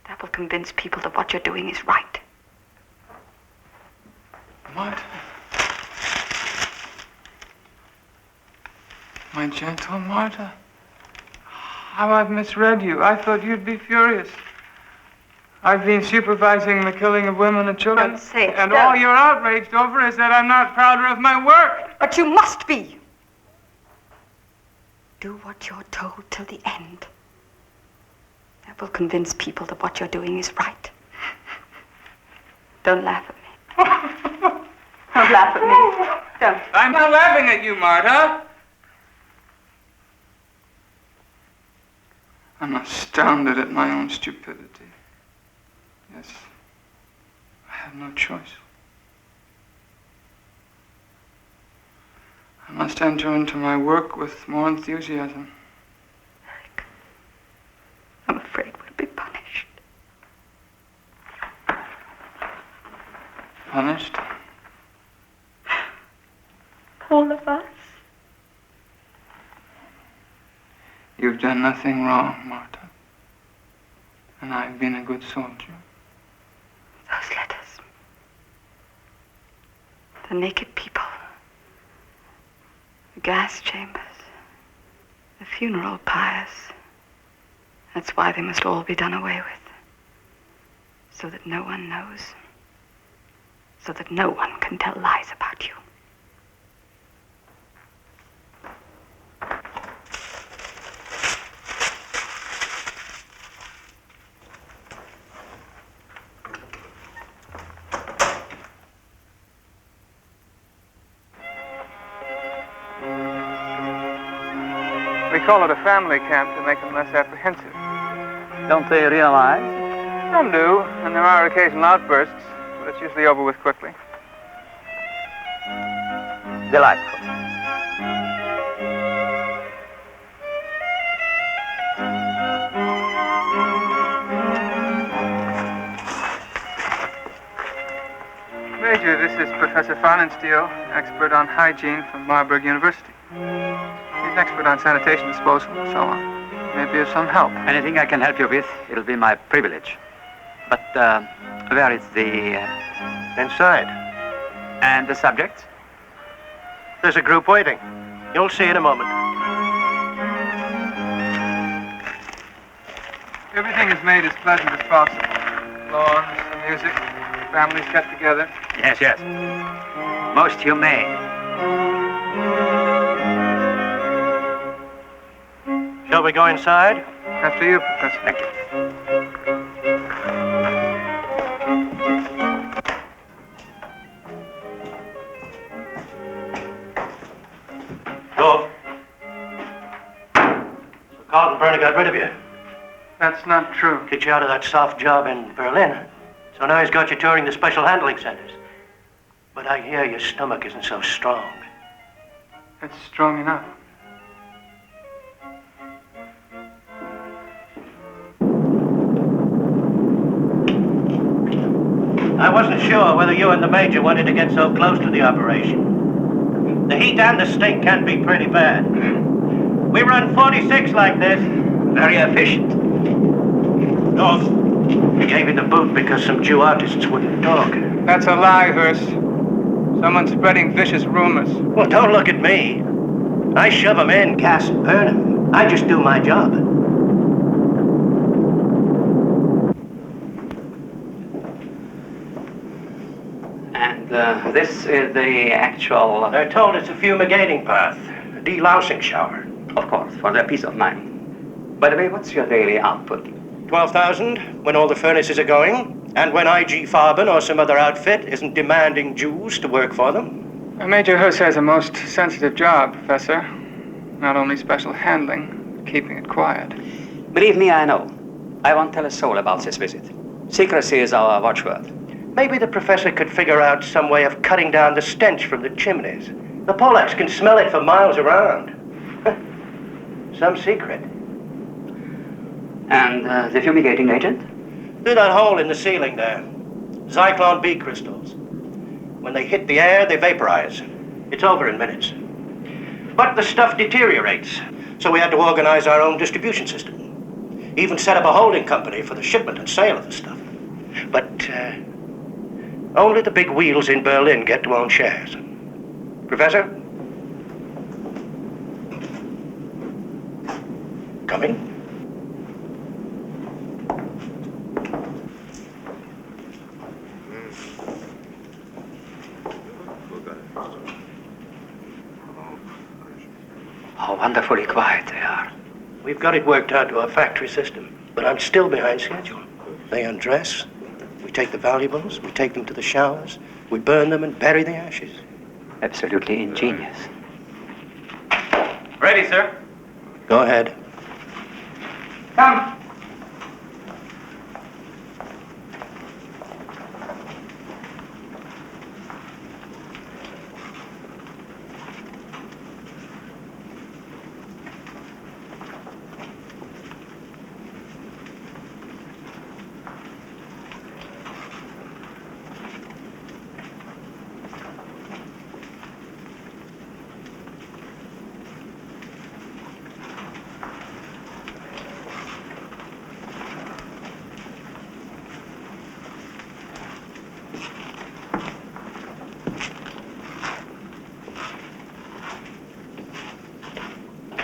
That will convince people that what you're doing is right. Marta. My gentle Marta. How I've misread you. I thought you'd be furious. I've been supervising the killing of women and children. Don't say it. And Don't. all you're outraged over is that I'm not prouder of my work. But you must be. Do what you're told till the end. That will convince people that what you're doing is right. Don't laugh at me. Don't laugh at me. Don't. I'm not laughing at you, Marta. I'm astounded at my own stupidity. Yes, I have no choice. I must enter into my work with more enthusiasm. Eric, I'm afraid we'll be punished. Punished? All of us. You've done nothing wrong, Marta. And I've been a good soldier. Those letters. The naked people. The gas chambers. The funeral pyres. That's why they must all be done away with. So that no one knows. So that no one can tell lies about you. We call it a family camp to make them less apprehensive. Don't they realize? Some do, and there are occasional outbursts, but it's usually over with quickly. Delightful. Major, this is Professor Farnenstiel, expert on hygiene from Marburg University. He's an expert on sanitation disposal and so on. Maybe of some help. Anything I can help you with, it'll be my privilege. But where is the... Inside. And the subject? There's a group waiting. You'll see in a moment. Everything is made as pleasant as possible. Lawns, the music, families get together. Yes, yes. Most humane. Shall we go inside? After you, Professor. Thank you. Go. So Kaltenbrunner got rid of you. That's not true. Kicked you out of that soft job in Berlin. So now he's got you touring the special handling centers. But I hear your stomach isn't so strong. It's strong enough. I wasn't sure whether you and the Major wanted to get so close to the operation. The heat and the stink can be pretty bad. We run 46 like this. Very efficient. North. We gave you the boot because some Jew artists wouldn't talk. That's a lie, Hurst. Someone's spreading vicious rumors. Well, don't look at me. I shove them in, gas and burn them. I just do my job. And this is the actual... They're told it's a fumigating bath, a delousing shower. Of course, for their peace of mind. By the way, what's your daily output? 12,000 when all the furnaces are going, and when IG Farben or some other outfit isn't demanding Jews to work for them. Major Hurst has a most sensitive job, Professor. Not only special handling, but keeping it quiet. Believe me, I know. I won't tell a soul about this visit. Secrecy is our watchword. Maybe the professor could figure out some way of cutting down the stench from the chimneys. The Polacks can smell it for miles around. Some secret. And the fumigating agent? Through that hole in the ceiling there. Zyklon B crystals. When they hit the air, they vaporize. It's over in minutes. But the stuff deteriorates, so we had to organize our own distribution system. Even set up a holding company for the shipment and sale of the stuff. But only the big wheels in Berlin get to own shares. Professor? Coming? How wonderfully quiet they are. We've got it worked out to our factory system, but I'm still behind schedule. They undress, we take the valuables, we take them to the showers, we burn them and bury the ashes. Absolutely ingenious. Ready, sir. Go ahead. Come.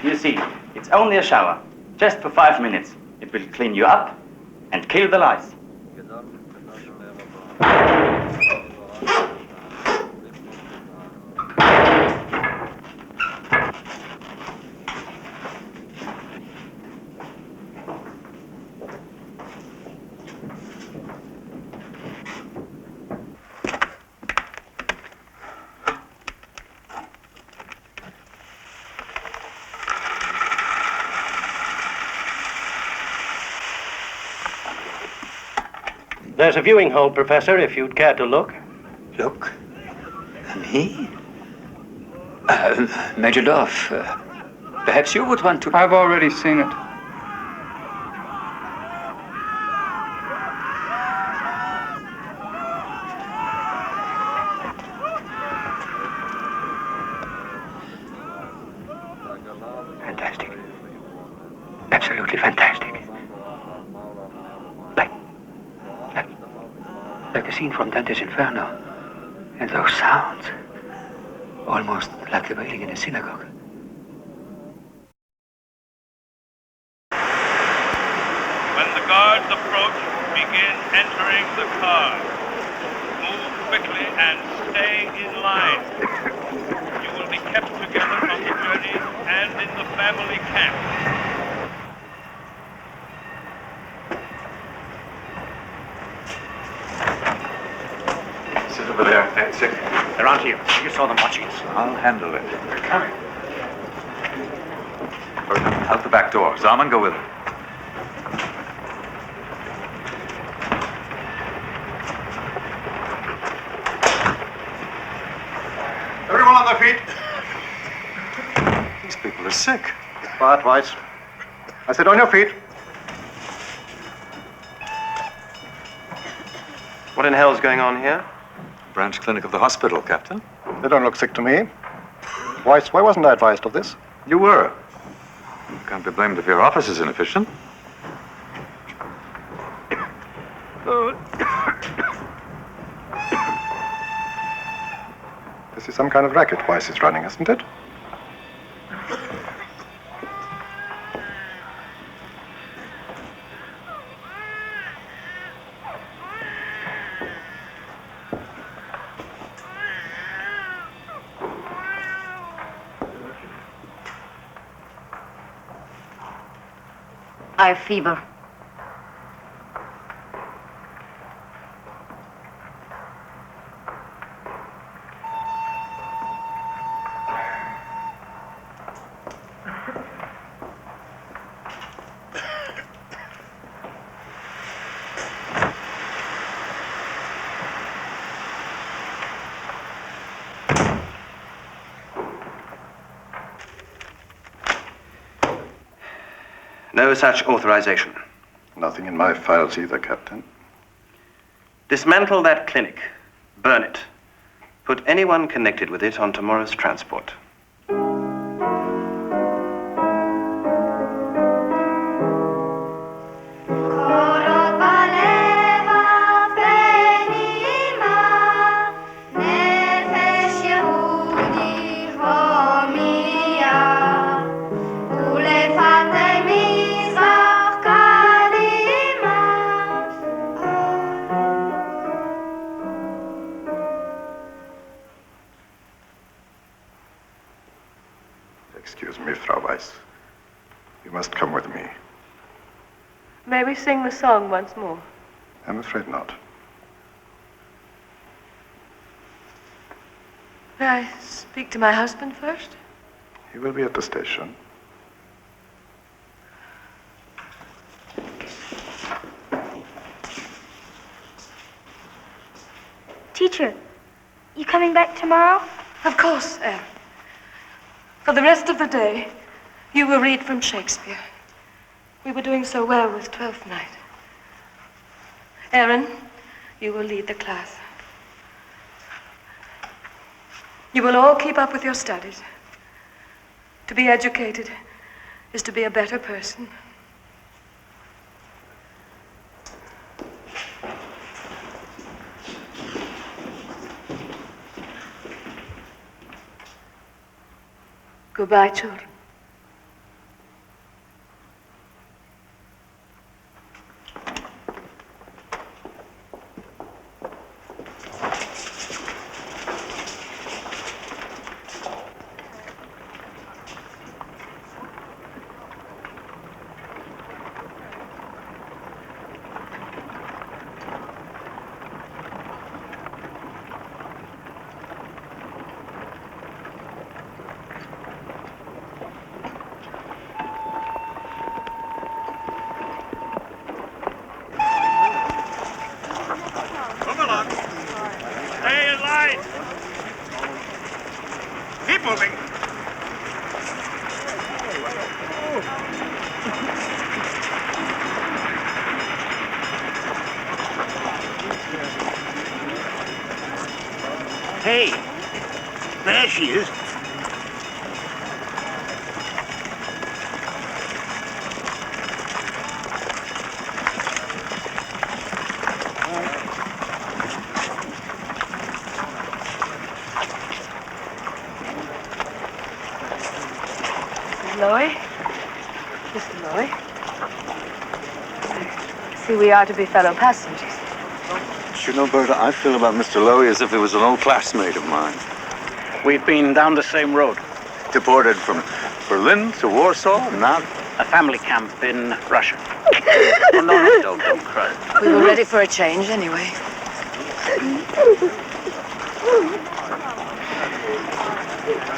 You see, it's only a shower, just for 5 minutes. It will clean you up and kill the lice. There's a viewing hole, Professor, if you'd care to look. Look? Me? Major Dorf, perhaps you would want to... I've already seen it. Fantastic. Absolutely fantastic. Like the scene from Dante's Inferno. And those sounds. Almost like the wailing in a synagogue. When the guards approach, begin entering the car. Move quickly and stay in line. You will be kept together on the journey and in the family camp. Sit over there. Sit. They're on here. You saw them watching us. I'll handle it. They're coming. Bertha, out the back door. Zalman, go with her. Everyone on their feet. These people are sick. Quiet, Weiss. I said on your feet. What in hell's going on here? Branch clinic of the hospital, Captain. They don't look sick to me. Weiss, why wasn't I advised of this? You were. You can't be blamed if your office is inefficient. This is some kind of racket Weiss is running, isn't it? I have fever. No such authorization. Nothing in my files either, Captain. Dismantle that clinic. Burn it. Put anyone connected with it on tomorrow's transport. Excuse me, Frau Weiss. You must come with me. May we sing the song once more? I'm afraid not. May I speak to my husband first? He will be at the station. Teacher, you coming back tomorrow? Of course, Anne. For the rest of the day, you will read from Shakespeare. We were doing so well with Twelfth Night. Aaron, you will lead the class. You will all keep up with your studies. To be educated is to be a better person. Goodbye, children. Move along. Stay in line. Keep moving. Hey, there she is. Lowy? Mr. Lowy? I see we are to be fellow passengers. You know, Berta, I feel about Mr. Lowy as if he was an old classmate of mine. We've been down the same road. Deported from Berlin to Warsaw, and now A family camp in Russia. Oh, no, don't cry. We were ready for a change anyway.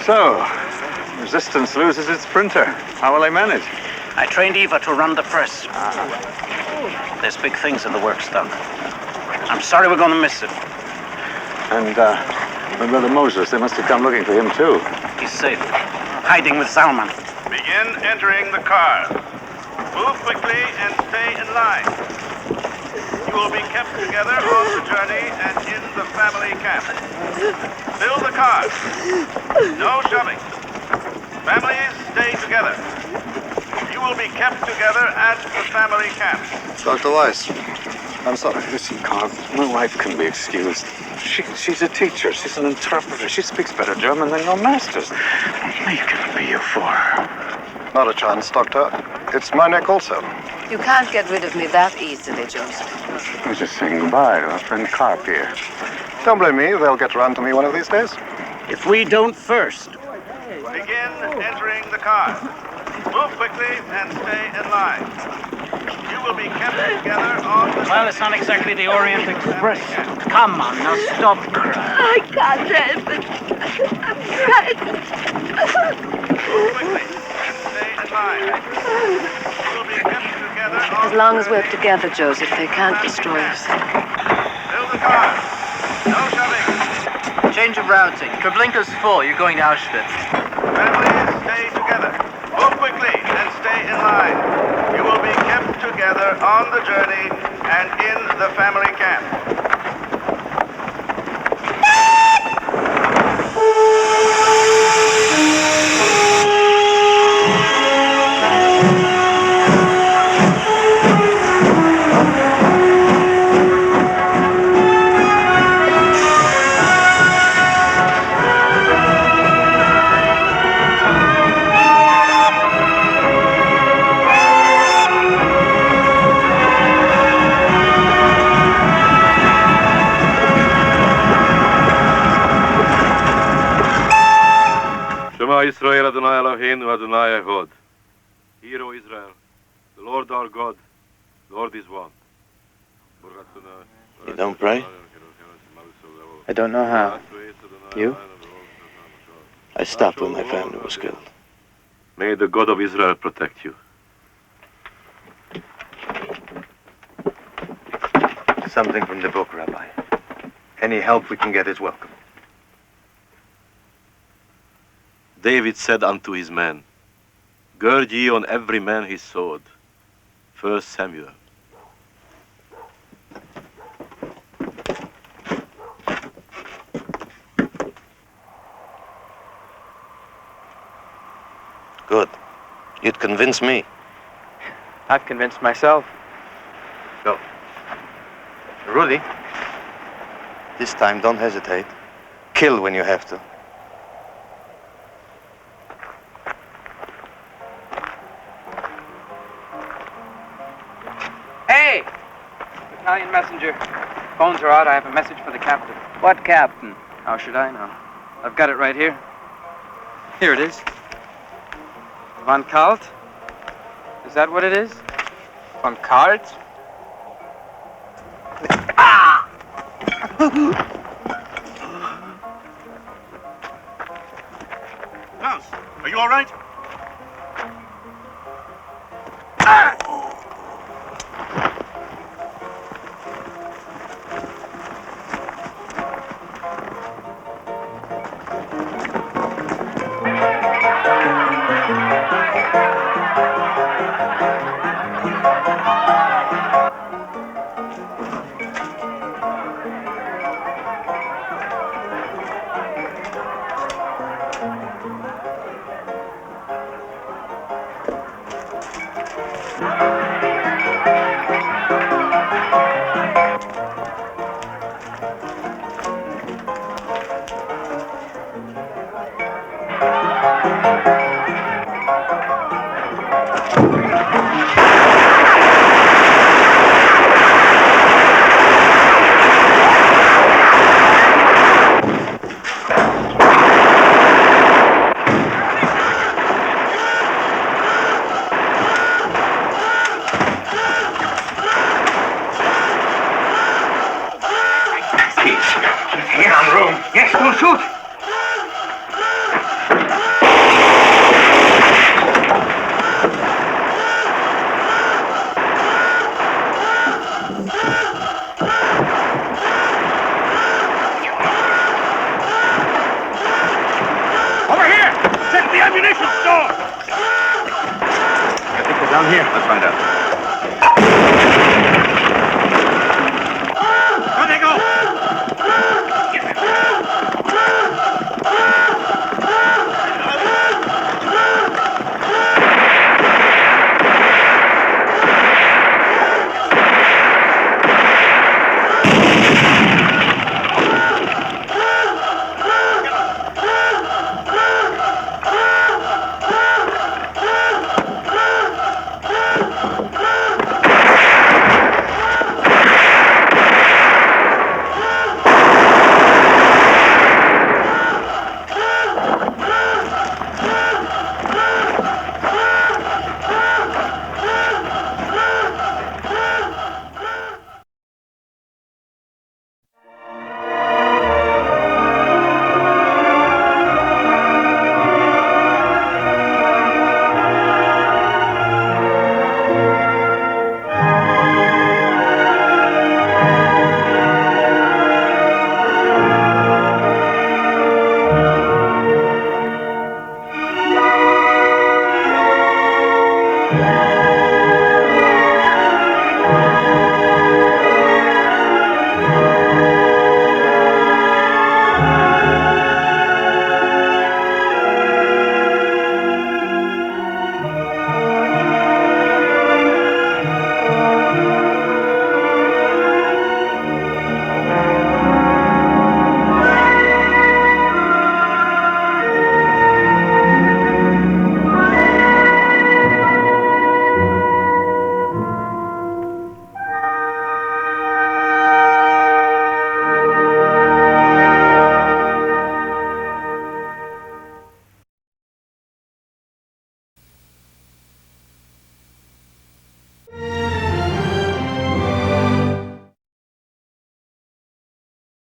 So, Resistance loses its printer. How will they manage? I trained Eva to run the press. There's big things in the works, Doc. I'm sorry we're going to miss it. And, my brother Moses, they must have come looking for him, too. He's safe. Hiding with Zalman. Begin entering the car. Move quickly and stay in line. You will be kept together on the journey and in the family camp. Fill the cars. No shoving. Families, stay together. You will be kept together at the family camp. Dr. Weiss, I'm sorry. Listen, Carl, my wife can be excused. She's a teacher. She's an interpreter. She speaks better German than your masters. Make it be you for her. Not a chance, Doctor. It's my neck also. You can't get rid of me that easily, Joseph. I was just saying goodbye to our friend Carp here. Don't blame me. They'll get around to me one of these days. If we don't first. Begin entering the car. Move quickly and stay in line. You will be kept together on the... Well, it's not exactly the Orient Express. Come on, now stop crying. I can't help it. I'm frightened. Move quickly and stay in line. You will be kept together on... As long as we're together, Joseph, they can't destroy us. Fill the car. No shoving. Change of routing. Treblinka's full. You're going to Auschwitz. Families, stay together. Move quickly and stay in line. You will be kept together on the journey and in the family camp. Shema Yisrael Adonai Eloheinu Adonai Echad. Hear, O Israel, the Lord our God, Lord is one. You don't pray? I don't know how. You? I stopped when my family was killed. May the God of Israel protect you. Something from the book, Rabbi. Any help we can get is welcome. David said unto his men, Gird ye on every man his sword. 1 Samuel. Good. You'd convince me. I've convinced myself. Go. Rudy, this time don't hesitate. Kill when you have to. Hey! Battalion messenger. Phones are out. I have a message for the captain. What captain? How should I know? I've got it right here. Here it is. Von Kalt? Is that what it is? Von Kalt? Klaus, are you all right? Get on room. Yes, don't shoot. Over here! Check the ammunition store! I think they're down here. Let's find out.